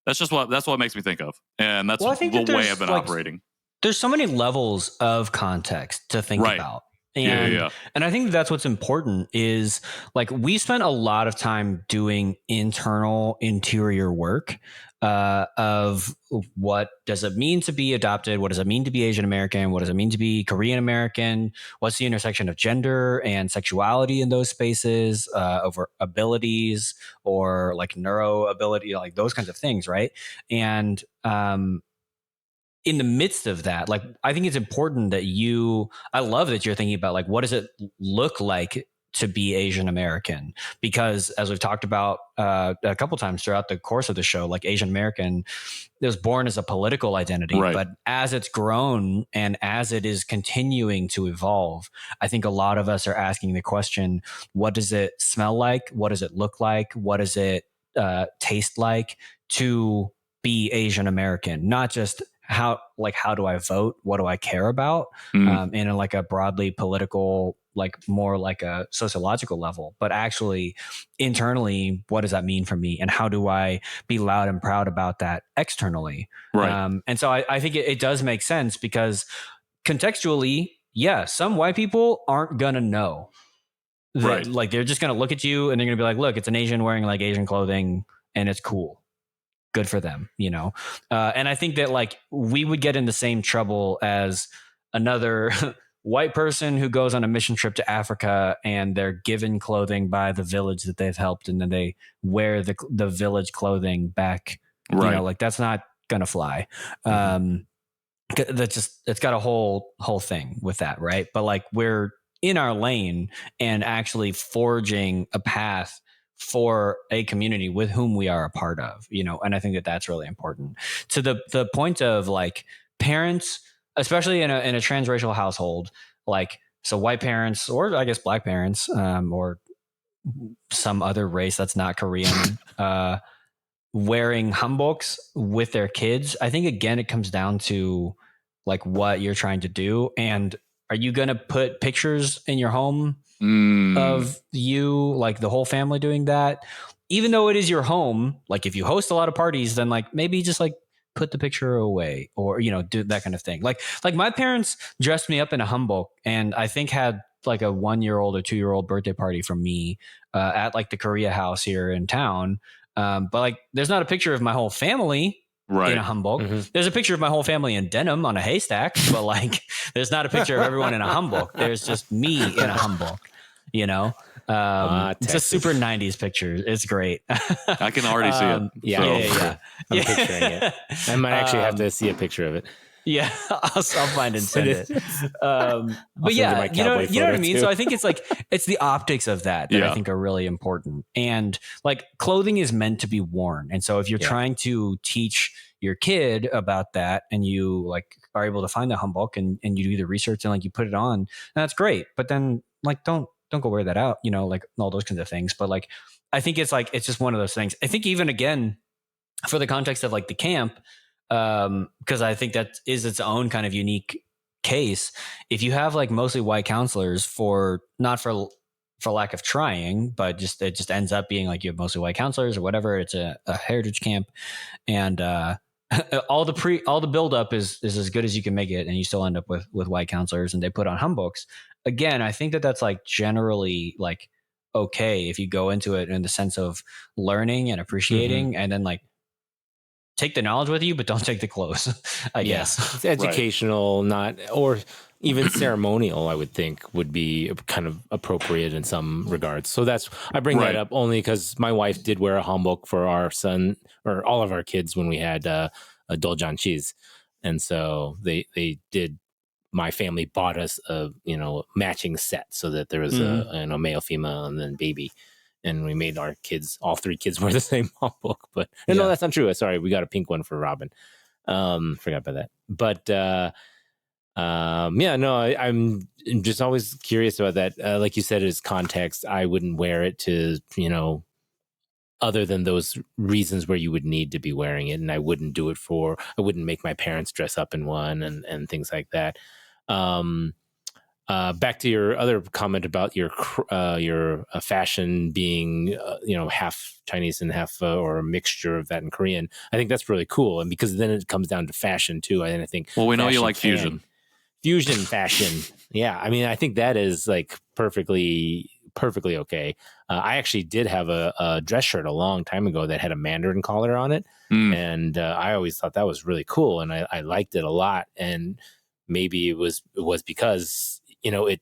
that's what makes me think of. And that's the way I've been operating. There's so many levels of context to think about. And I think that's what's important is like we spent a lot of time doing interior work of what does it mean to be adopted? What does it mean to be Asian American? What does it mean to be Korean American? What's the intersection of gender and sexuality in those spaces, over abilities or like neuro ability, like those kinds of things, right? And in the midst of that, like, I think it's important that I love that you're thinking about like, what does it look like to be Asian American? Because as we've talked about a couple times throughout the course of the show, like Asian American, it was born as a political identity, but as it's grown and as it is continuing to evolve, I think a lot of us are asking the question, what does it smell like? What does it look like? What does it taste like to be Asian American? Not just how do I vote? What do I care about? In like a broadly political, like more like a sociological level, but actually internally, what does that mean for me? And how do I be loud and proud about that externally? Right. And so I think it does make sense because contextually, some white people aren't going to know. Like they're just going to look at you and they're going to be like, look, it's an Asian wearing like Asian clothing and it's cool. Good for them, you know? And I think that like we would get in the same trouble as another white person who goes on a mission trip to Africa and they're given clothing by the village that they've helped. And then they wear the village clothing back, you know, like that's not going to fly. That's just, it's got a whole thing with that. Right. But like we're in our lane and actually forging a path for a community with whom we are a part of, you know, and I think that that's really important to the point of like parents, especially in a transracial household, like, so white parents, or I guess black parents, or some other race that's not Korean, wearing hanboks with their kids. I think again, it comes down to like what you're trying to do. And are you going to put pictures in your home of you, like the whole family doing that? Even though it is your home, like if you host a lot of parties, then like maybe just like put the picture away or, you know, do that kind of thing. Like my parents dressed me up in a hanbok and I think had like a 1-year-old or 2-year-old birthday party from me at like the Korea house here in town. But like there's not a picture of my whole family in a hanbok. There's a picture of my whole family in denim on a haystack, but like there's not a picture of everyone in a hanbok. There's just me in a hanbok, you know? It's a super 90s picture. It's great. I can already see it. Yeah. I'm picturing it. I might actually have to see a picture of it. Yeah, I'll find and send it. But send you yeah, my you know cowboy what I photo, mean? too. So I think it's like, it's the optics of that I think are really important. And like clothing is meant to be worn. And so if you're trying to teach your kid about that and you like are able to find the hanbok and you do the research and like you put it on, that's great. But then like, don't go wear that out, you know, like all those kinds of things. But like, I think it's like, it's just one of those things. I think even again, for the context of like the camp, because I think that is its own kind of unique case. If you have like mostly white counselors for not for lack of trying, but just it just ends up being like you have mostly white counselors or whatever. It's a heritage camp, and all the build up is as good as you can make it, and you still end up with white counselors, and they put on hanboks. Again, I think that's like generally like okay if you go into it in the sense of learning and appreciating, and then like take the knowledge with you, but don't take the clothes, I guess. It's educational, not, or even ceremonial, I would think would be kind of appropriate in some regards. So I bring that up only because my wife did wear a hanbok for our son or all of our kids when we had adult Janchis. And so my family bought us a, matching set so that there was a male, female, and then baby. And we made all three kids wear the same hanbok. But no, that's not true. Sorry, we got a pink one for Robin. Forgot about that. But I'm just always curious about that. Like you said, as context, I wouldn't wear it to, other than those reasons where you would need to be wearing it. And I wouldn't make my parents dress up in one and things like that. Back to your other comment about your fashion being half Chinese and half or a mixture of that in Korean. I think that's really cool, and because then it comes down to fashion too. And I think we know you like fusion fashion. Yeah, I mean, I think that is like perfectly okay. I actually did have a dress shirt a long time ago that had a Mandarin collar on it, and I always thought that was really cool, and I liked it a lot. And maybe it was because it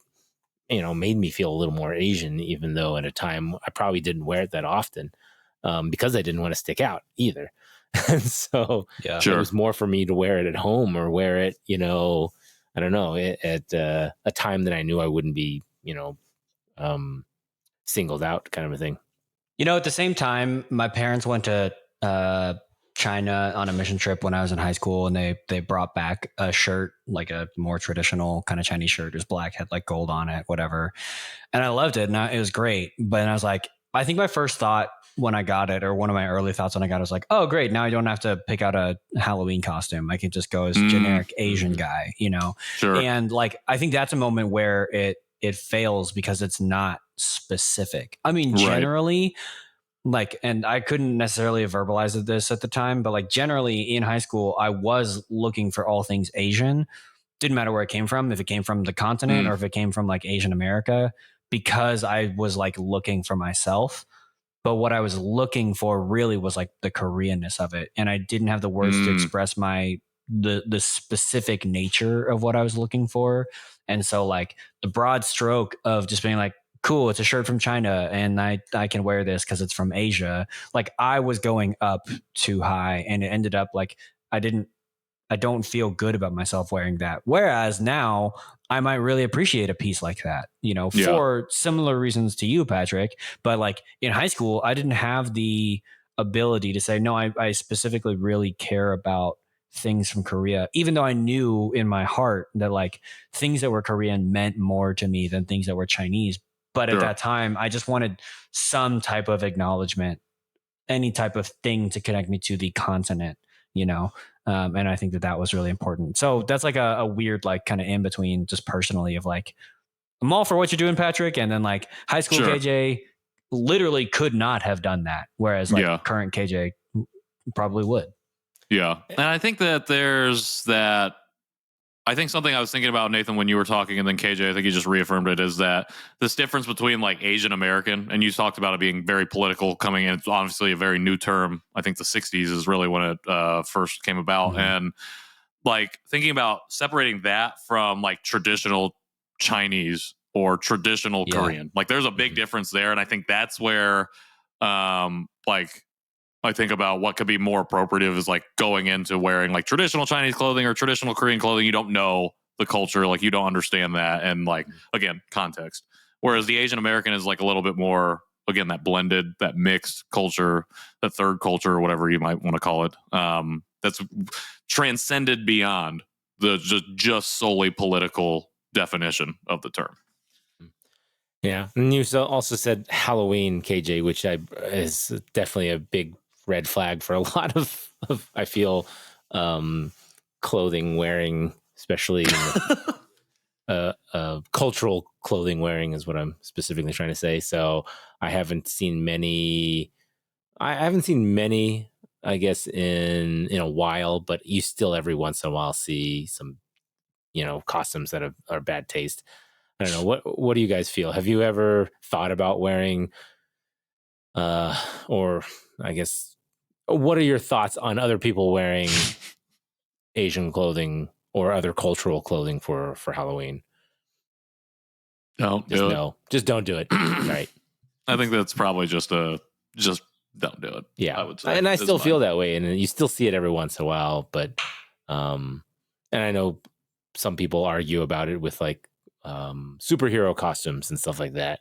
made me feel a little more Asian, even though at a time I probably didn't wear it that often because I didn't want to stick out either. And so it was more for me to wear it at home or wear it, I don't know, at a time that I knew I wouldn't be, singled out kind of a thing. At the same time, my parents went to China on a mission trip when I was in high school, and they brought back a shirt, like a more traditional kind of Chinese shirt. It was black, had like gold on it, whatever. And I loved it, and it was great. But I was like, I think my first thought when I got it, or one of my early thoughts when I got it, was like, oh, great. Now I don't have to pick out a Halloween costume. I can just go as generic Asian guy, Sure. And like, I think that's a moment where it fails because it's not specific. I mean, generally, like, and I couldn't necessarily verbalize this at the time, but like generally in high school, I was looking for all things Asian. Didn't matter where it came from, if it came from the continent or if it came from like Asian America, because I was like looking for myself. But what I was looking for really was like the Koreanness of it. And I didn't have the words to express the specific nature of what I was looking for. And so like the broad stroke of just being like, cool, it's a shirt from China and I can wear this because it's from Asia. Like I was going up too high, and it ended up like I don't feel good about myself wearing that. Whereas now I might really appreciate a piece like that, for similar reasons to you, Patrick. But like in high school, I didn't have the ability to say, no, I specifically really care about things from Korea, even though I knew in my heart that like things that were Korean meant more to me than things that were Chinese. But at that time, I just wanted some type of acknowledgement, any type of thing to connect me to the continent, and I think that was really important. So that's like a weird, like kind of in between, just personally, of like, I'm all for what you're doing, Patrick. And then like high school KJ literally could not have done that. Whereas like current KJ probably would. Yeah. And I think that there's that. I think something I was thinking about, Nathan, when you were talking, and then KJ, I think you just reaffirmed it, is that this difference between like Asian American, and you talked about it being very political coming in. It's obviously a very new term. I think the 60s is really when it first came about. And like thinking about separating that from like traditional Chinese or traditional Korean, like there's a big difference there. And I think that's where like I think about what could be more appropriate is like going into wearing like traditional Chinese clothing or traditional Korean clothing. You don't know the culture, like you don't understand that, and like again, context. Whereas the Asian American is like a little bit more, again, that blended, that mixed culture, that third culture, or whatever you might want to call it. That's transcended beyond the just solely political definition of the term. Yeah, and you also said Halloween, KJ, which is definitely a big red flag for a lot of I feel clothing wearing, especially cultural clothing wearing is what I'm specifically trying to say. So I haven't seen many, I guess, in a while, but you still every once in a while see some, costumes that are bad taste. I don't know. What do you guys feel? Have you ever thought about wearing, or I guess, what are your thoughts on other people wearing Asian clothing or other cultural clothing for Halloween? Don't do it. Just don't do it. Right. I think that's probably just don't do it. Yeah, I would say, and I still feel that way, and you still see it every once in a while. But, and I know some people argue about it with like superhero costumes and stuff like that.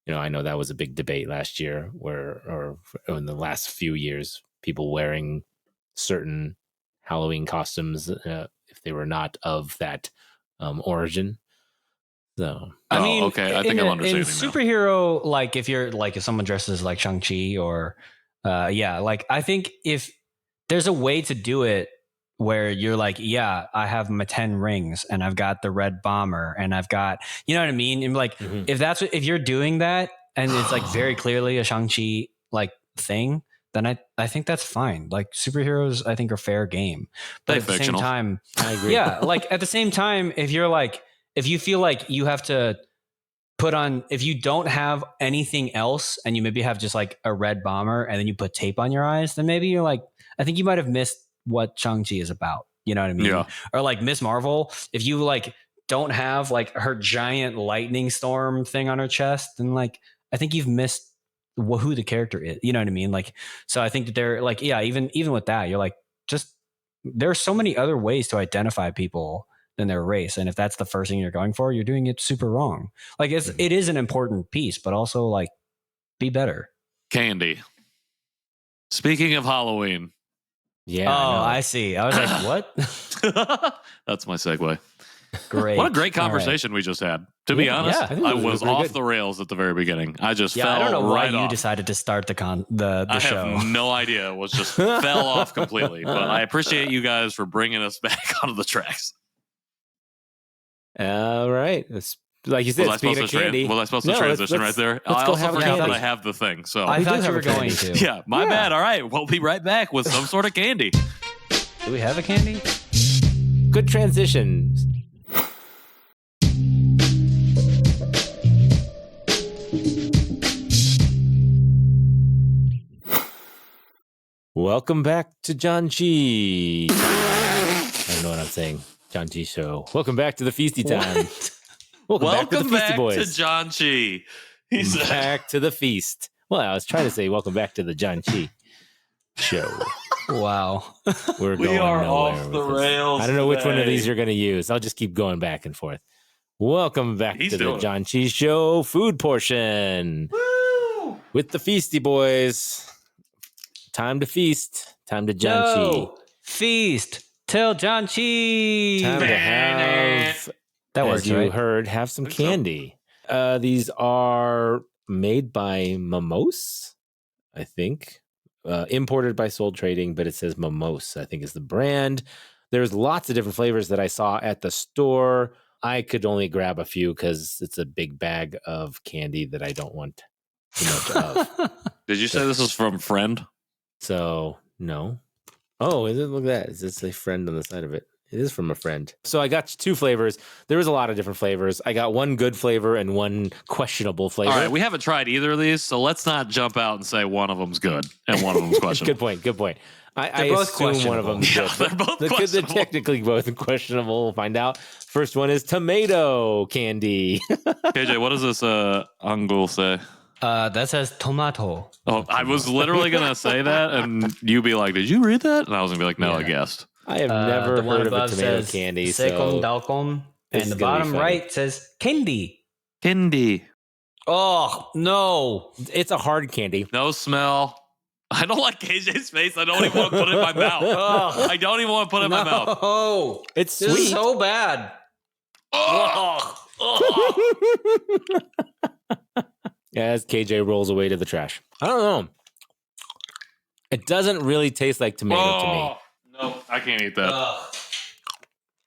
I know that was a big debate last year, or in the last few years, people wearing certain Halloween costumes if they were not of that origin. So I mean, okay, I think I'm understanding in superhero, like if someone dresses like Shang-Chi or like I think if there's a way to do it where you're like, yeah, I have my 10 rings and I've got the red bomber and I've got, you know what I mean? And like, if you're doing that and it's like very clearly a Shang-Chi like thing, then I think that's fine. Like superheroes, I think are fair game. But at the same time, I agree. Yeah, like at the same time, if you feel like you have to put on, if you don't have anything else and you maybe have just like a red bomber and then you put tape on your eyes, then maybe you're like, I think you might have missed what Shang-Chi is about. You know what I mean? Yeah. Or like Miss Marvel, if you like don't have like her giant lightning storm thing on her chest, then like I think you've missed who the character is. You know what I mean? Like, so I think that they're like, yeah, even with that, you're like, just there are so many other ways to identify people than their race, and if that's the first thing you're going for, you're doing it super wrong. Like it is an important piece, but also like be better. Candy. Speaking of Halloween. Yeah. Oh, I see. I was like, what? That's my segue. Great. What a great conversation we just had. To be honest, I was off the rails at the very beginning. I just fell I don't know right why off. you decided to start the show. I have no idea. It was just fell off completely. But I appreciate you guys for bringing us back onto the tracks. All right. Like you said, speaking of candy. Was I supposed to transition right there? I also forgot that I have the thing. So I thought you were going to. Yeah, my bad. All right. We'll be right back with some sort of candy. Do we have a candy? Good transition. Welcome back to Janchi. I don't know what I'm saying. Janchi Show. Welcome back to the feasty time. Welcome back to Boys. Janchi. He's back to the feast. Well, I was trying to say welcome back to the Janchi Show. Wow. We are off the rails. I don't know which one of these you're going to use. I'll just keep going back and forth. Welcome back to the Janchi Show food portion. Woo! With the Feasty Boys. Time to feast. Time to Janchi. No. Feast till Janchi. Time to have, that as works, you right? heard, have some candy. These are made by Mamos, I think. Imported by Soul Trading, but it says Mamos, I think is the brand. There's lots of different flavors that I saw at the store. I could only grab a few because it's a big bag of candy that I don't want too much of. Did you say this is from Friend? So, no. Oh, is it? Look at that. Is this a friend on the side of it? It is from a friend. So I got two flavors. There was a lot of different flavors. I got one good flavor and one questionable flavor. All right, we haven't tried either of these, so let's not jump out and say one of them's good and one of them's questionable. Good point. I both assume one of them is good. They're both questionable. They're technically both questionable. We'll find out. First one is tomato candy. KJ, what does this angle say? That says tomato. Oh, I was literally gonna say that, and you'd be like, "Did you read that?" And I was gonna be like, "No, I Yeah. guessed." I have The never one heard of a above tomato says candy. Sekom So dalkom, this and is the gonna be bottom funny. right says candy. Candy, Oh no! it's a hard candy. no smell. I don't like KJ's face. I don't even want to put it in my mouth. Ugh. I don't even want to put it in my mouth. No, It's this sweet. is so bad. Ugh. As KJ rolls away to the trash. I don't know. It doesn't really taste like tomato to me. No, I can't eat that. Ugh.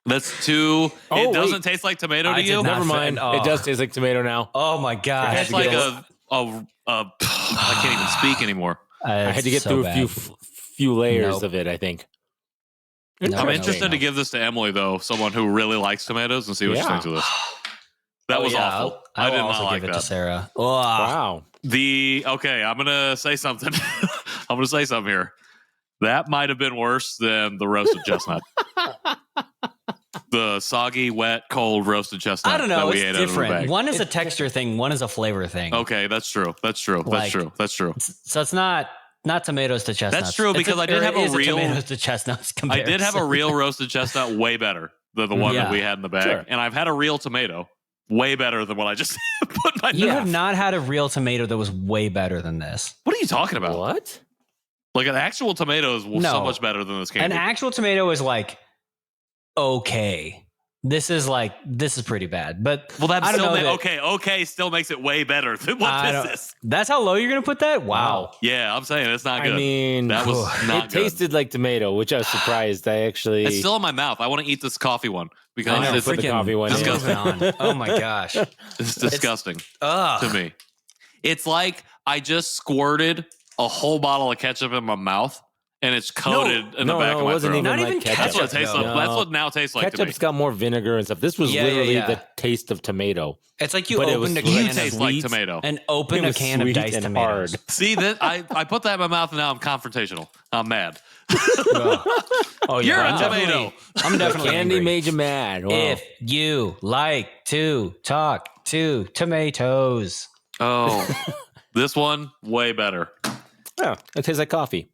That's too. Oh, it doesn't wait. taste like tomato I to did you. not Never mind. Oh. It does taste like tomato now. Oh my god! It's like I can't even speak anymore. I had to get through a few layers Nope. of it, I think. No, I'm no, interested to give this to Emily, though, someone who really likes tomatoes, and see what she Yeah. thinks of this. That was awful. I did also not like give it that. to Sarah. Ugh. Wow. Okay, I'm gonna say something. I'm gonna say something here. That might have been worse than the roasted chestnut. The soggy, wet, cold roasted chestnut. I don't know. That we It's ate out of the different. bag. One is a texture thing. One is a flavor thing. Okay, that's true. That's true. Like- That's true. So it's not tomatoes to chestnuts. That's true, It's because I did have a real- tomatoes to chestnuts I comparison. did have a real roasted chestnut way better than the one Yeah. that we had in the bag. Sure. And I've had a real tomato way better than what I just put in my You mouth. have not had a real tomato that was way better than this. What are you talking about? What? Like an actual tomato is so No. much better than this candy. An actual tomato is like okay. This is pretty bad. But well, that I don't still know okay still makes it way better than what I this don't- is. that's how low you're gonna put that? Wow. Yeah, I'm saying it's not good. I mean, that was not it good. tasted like tomato, which I was surprised. I actually It's still in my mouth. I want to eat this coffee one because I know, it's, put the coffee one in. disgusting. moving on. Oh my gosh. it's disgusting Ugh. to me. It's like I just squirted a whole bottle of ketchup in my mouth and it's coated in the back of it my wasn't throat. even Not like even ketchup. That's what it tastes like. No. That's what now tastes like to me. Ketchup's got more vinegar and stuff. This was Yeah, literally yeah. the taste of tomato. It's like you But it opened a was You can taste of like sweet. tomato. and open It a was can of sweet diced and tomatoes. hard. See that I put that in my mouth and now I'm confrontational. I'm mad. Oh, You're a I'm tomato. definitely- I'm definitely Candy angry. made you mad. Wow. If you like to talk to tomatoes. Oh, this one way better. Yeah, it tastes like coffee.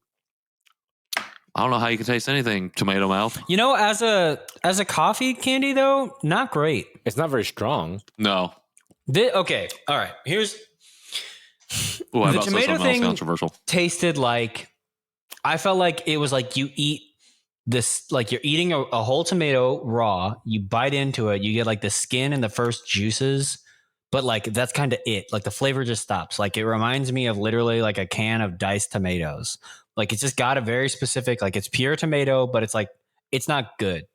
I don't know how you can taste anything tomato mouth. You know, as a coffee candy though, not great. It's not very strong. No. Okay, all right. Here's Ooh, I The about said tomato something thing- else controversial. tasted like I felt like it was like you eat this like you're eating a whole tomato raw, you bite into it, you get like the skin and the first juices, but like that's kind of it. Like the flavor just stops. Like it reminds me of literally like a can of diced tomatoes. Like it's just got a very specific, like it's pure tomato, but it's like it's not good.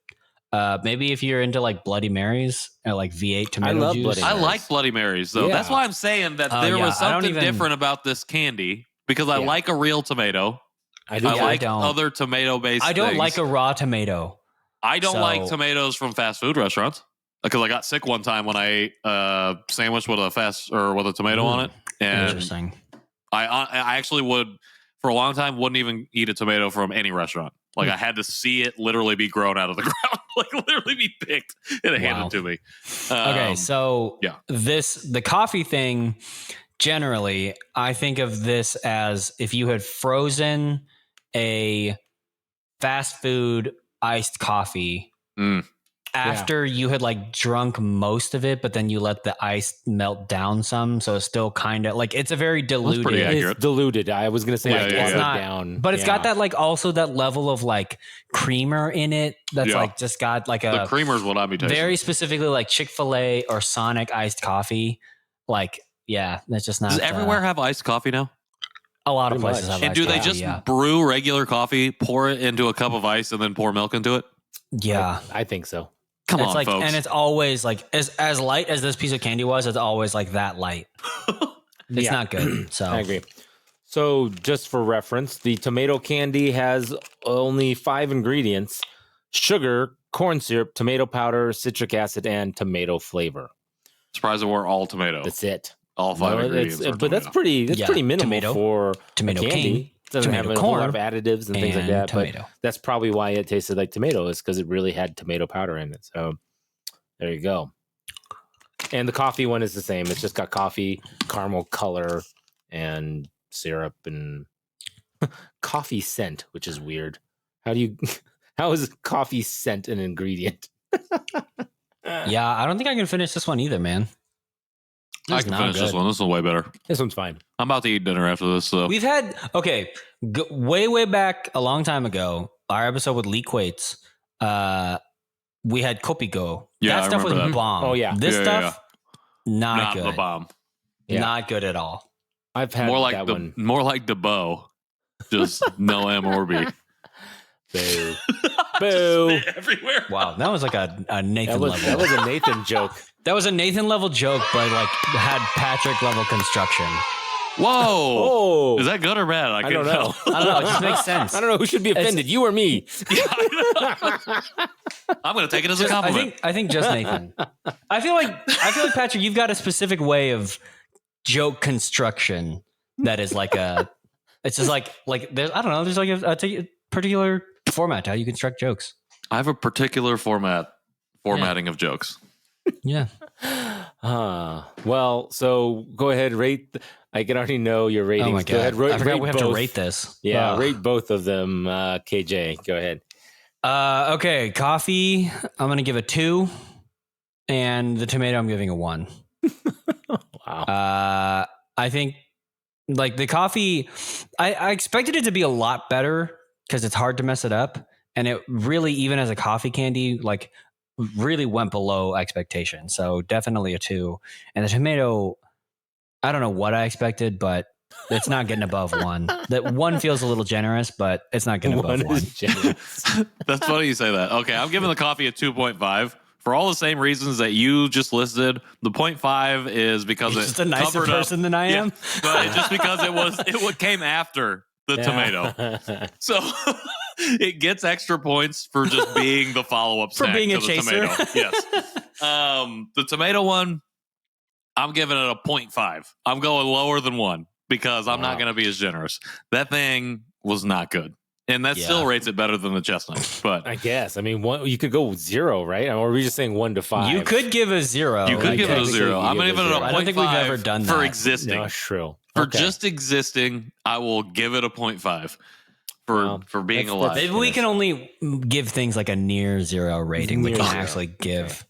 Maybe if you're into like Bloody Marys or like V8 tomato love juice. Bloody I Marys. like Bloody Marys though. Yeah. That's why I'm saying that Oh, there yeah, was I don't something even- different about this candy because I Yeah. like a real tomato. I do. I Yeah, I like don't. other tomato based I don't things. like a raw tomato. I don't so- like tomatoes from fast food restaurants because I got sick one time when I ate a sandwich with a tomato on it, and Interesting. I actually would for a long time wouldn't even eat a tomato from any restaurant. Like I had to see it literally be grown out of the ground, like literally be picked and handed to me. Okay, so yeah. the coffee thing, generally, I think of this as if you had frozen a fast food iced coffee Mm. after you had like drunk most of it, but then you let the ice melt down some, so it's still kind of like it's a very diluted. pretty accurate. It's diluted. I was gonna say Yeah, like yeah, watered yeah. down, But it's Yeah. got that like also that level of like creamer in it that's Yeah. like just got like The a creamers will not be tasty. very specifically like Chick-fil-A or Sonic iced coffee. Like, yeah, that's just not. Does everywhere have iced coffee now? a lot of Pretty places much. have And iced do they coffee, just yeah. brew regular coffee, pour it into a cup of ice, and then pour milk into it? Yeah. I think so. Come It's on, like, folks. and it's always like as light as this piece of candy was. It's always like that light. It's Yeah. not good. So I agree. So, just for reference, the tomato candy has only 5 ingredients: sugar, corn syrup, tomato powder, citric acid, and tomato flavor. Surprised that we're all tomato. That's it. All 5 No, ingredients. it's- are but that's tomato. pretty. Yeah, pretty minimal tomato, for tomato a candy. king, It doesn't tomato have a whole lot corn, of additives and things like and that. tomato. But that's probably why it tasted like tomato, is because it really had tomato powder in it. So there you go. And the coffee one is the same. It's just got coffee, caramel color, and syrup and coffee scent, which is weird. How is coffee scent an ingredient? Yeah, I don't think I can finish this one either, man. I can finish this one. This one's way better. This one's fine. I'm about to eat dinner after this. So We've had way back a long time ago. Our episode with Lee Quates, we had Kopigo. Yeah, that I stuff was remember that. bomb. Oh, yeah. This Yeah, stuff not the good. bomb. Yeah. Not good at all. I've had More like that one. more like DeBow. Just no M or B. Boo. Boo. Everywhere. Wow, that was like a Nathan level. That was a Nathan joke. That was a Nathan level joke, but like had Patrick level construction. Whoa. Oh. Is that good or bad? I don't can't know. tell. I don't know. It just makes sense. I don't know who should be offended, you or me. I'm going to take it as a compliment. I think just Nathan. I feel like Patrick, you've got a specific way of joke construction that is like a. It's just like there's I don't know. There's like a particular format to how you construct jokes. I have a particular formatting of jokes. Yeah. Well, so go ahead, rate. I can already know your ratings. Oh my Go ahead, god! I forgot rate we have both. to rate this. Yeah, rate both of them. KJ, go ahead. Okay, coffee. I'm gonna give a 2, and the tomato I'm giving a 1. Wow. I think like the coffee, I expected it to be a lot better because it's hard to mess it up, and it really, even as a coffee candy, like really went below expectation. So definitely a 2. And the tomato, I don't know what I expected, but it's not getting above 1. That 1 feels a little generous, but it's not getting above 1. is generous. That's funny you say that. Okay, I'm giving the coffee a 2.5 for all the same reasons that you just listed. The 0.5 is because You're it's just a nicer covered person up. than I am. But it's just because it came after the tomato. So it gets extra points for just being the follow-up For snack being to a the chaser. tomato. Yes. The tomato one, I'm giving it a 0.5. I'm going lower than 1 because I'm not going to be as generous. That thing was not good. And that still rates it better than the chestnut. But I guess. I mean, you could go 0, right? Or are we just saying 1 to 5? You could give a 0. you could give it a 0. I'm going to give it a 0.5. I don't think we've ever done for that. existing. No, true. For just existing, I will give it a 0.5 for being alive. Maybe we can only give things like a near 0 rating. We Near can 0. actually give.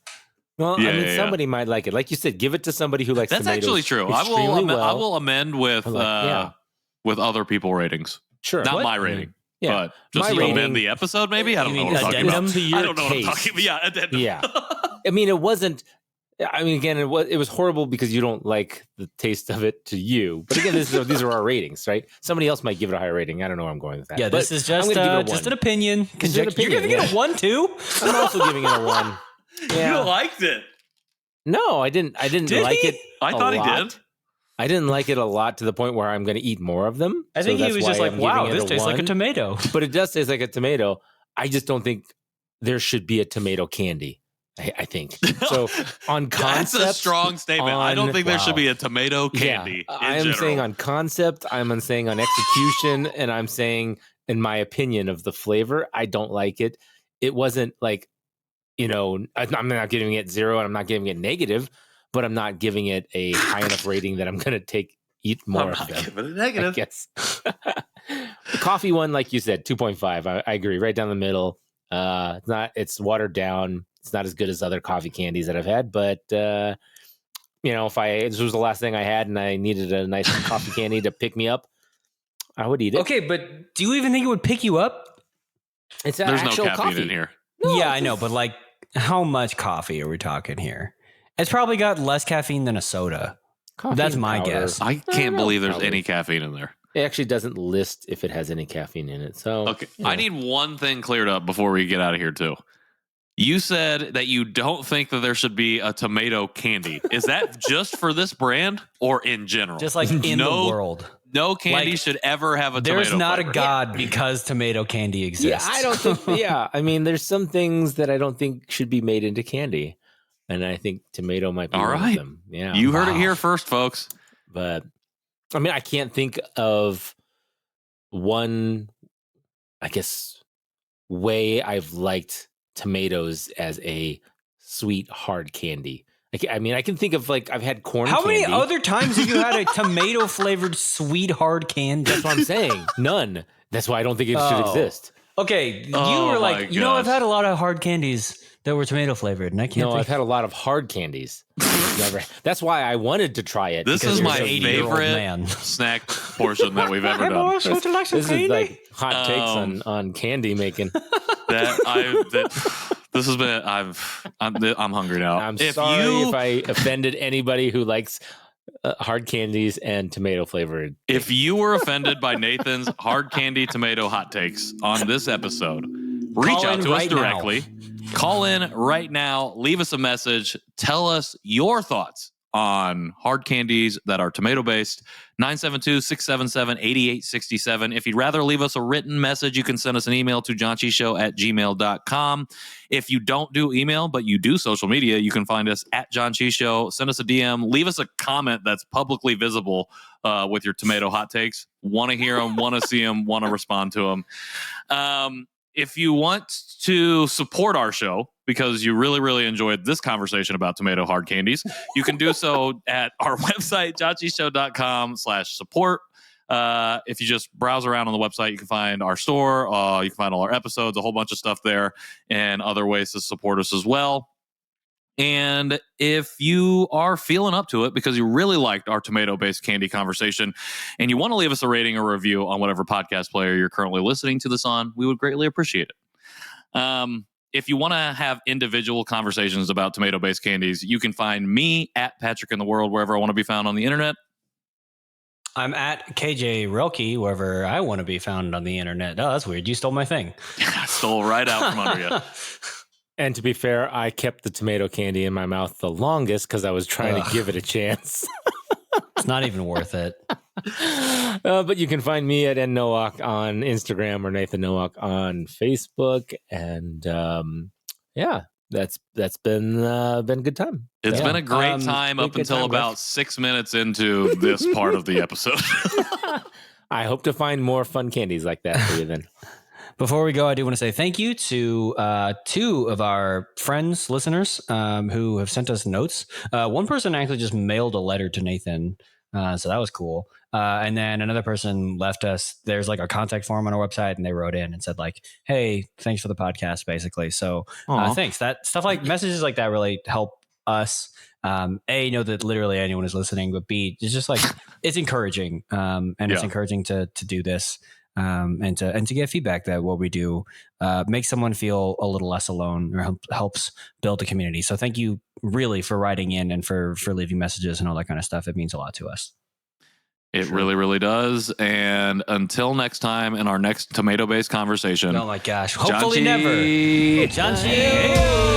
Well, Yeah, I mean, yeah, somebody might like it. Like you said, give it to somebody who likes That's tomatoes actually true. extremely well. I will amend with with other people ratings. Sure. Not What? my rating. Yeah. But just My to amend rating- the episode, maybe? I don't You know mean what I'm talking addendum about. to your I don't know what I'm taste. talking about. Yeah, addendum. Yeah. I mean, it wasn't. I mean, again, it was horrible because you don't like the taste of it to you. But again, these are our ratings, right? Somebody else might give it a higher rating. I don't know where I'm going with that. Yeah, But this is I'm just gonna give it a just 1. an opinion. Just an opinion, You're giving it a 1 too? I'm also giving it a 1. Yeah. You liked it. No, I didn't Did like he? it. I thought he lot. did. I didn't like it a lot to the point where I'm going to eat more of them. I think So he that's was just why like, I'm wow, giving it this tastes like a 1. tomato. But it does taste like a tomato. I just don't think there should be a tomato candy. I think so. On concept, That's a strong statement. I don't think there should be a tomato candy. Yeah, in I am general. saying on concept. I'm saying on execution, and I'm saying in my opinion of the flavor. I don't like it. It wasn't like, I'm not giving it 0, and I'm not giving it negative, but I'm not giving it a high enough rating that I'm going to eat more I'm of not them. giving it a I negative. guess. The coffee one, like you said, 2.5. I agree, right down the middle. It's watered down. It's not as good as other coffee candies that I've had, but if this was the last thing I had and I needed a nice coffee candy to pick me up, I would eat it. Okay, but do you even think it would pick you up? It's There's no actual caffeine coffee in here. No, Yeah, I know, but like, how much coffee are we talking here? It's probably got less caffeine than a soda. Coffee That's and my powder. guess. I can't believe there's probably. any caffeine in there. It actually doesn't list if it has any caffeine in it. So Okay. I need one thing cleared up before we get out of here, too. You said that you don't think that there should be a tomato candy. Is that just for this brand or in general? Just like in the world. No candy Like, should ever have a tomato There's not flavor. a god because tomato candy exists. Yeah, I don't think. Yeah, I mean, there's some things that I don't think should be made into candy, and I think tomato might be All one right. of them. Yeah, You heard it Wow. here first, folks. but I mean, I can't think of one, I guess, way I've liked tomatoes as a sweet hard candy. I mean, I can think of like I've had corn How candy. many other times have you had a tomato flavored sweet hard candy? That's what I'm saying. None. That's why I don't think it should exist. Okay, you Oh were my like, you know, I've gosh. had a lot of hard candies that were tomato flavored, and I can't. No, think I've had a lot of hard candies. Never. That's why I wanted to try it. This because is you're my so- 80-year-old favorite man. snack portion that we've ever done. would you like some This is like hot takes on candy making. This has been. I'm hungry now. I'm sorry if I offended anybody who likes hard candies and tomato flavored. If you were offended by Nathan's hard candy tomato hot takes on this episode, reach Call out in to us right now. directly. Call in right now. Leave us a message. Tell us your thoughts on hard candies that are tomato based. 972-677-8867. If you'd rather leave us a written message, you can send us an email to janchishow@gmail.com. If you don't do email, but you do social media, you can find us at Janchi Show. Send us a DM. Leave us a comment that's publicly visible with your tomato hot takes. Want to hear them, want to see them, want to respond to them. If you want to support our show because you really, really enjoyed this conversation about tomato hard candies, you can do so at our website, janchishow.com/support. If you just browse around on the website, you can find our store. You can find all our episodes, a whole bunch of stuff there, and other ways to support us as well. And if you are feeling up to it because you really liked our tomato-based candy conversation and you want to leave us a rating or review on whatever podcast player you're currently listening to this on, we would greatly appreciate it. If you want to have individual conversations about tomato-based candies, you can find me at Patrick in the World, wherever I want to be found on the internet. I'm at KJ Relke, wherever I want to be found on the internet. Oh, that's weird. You stole my thing. I stole right out from under you. And to be fair, I kept the tomato candy in my mouth the longest because I was trying to give it a chance. It's not even worth it. But you can find me at nnowak on Instagram or Nathan Nowak on Facebook. And that's been a good time. It's Yeah. been a great time up good until time, about 6 minutes into this part of the episode. I hope to find more fun candies like that for you then. Before we go, I do want to say thank you to two of our friends, listeners, who have sent us notes. One person actually just mailed a letter to Nathan, so that was cool. And then another person left us, there's like a contact form on our website, and they wrote in and said like, hey, thanks for the podcast, basically. So thanks. That stuff, like messages like that, really help us. A, know that literally anyone is listening, but B, it's just like, it's encouraging. And it's encouraging to do this. And to get feedback that what we do makes someone feel a little less alone or helps build a community. So thank you really for writing in and for leaving messages and all that kind of stuff. It means a lot to us. It really, really does. And until next time in our next tomato-based conversation. Oh my gosh. Hopefully Janchi. never. Janchi.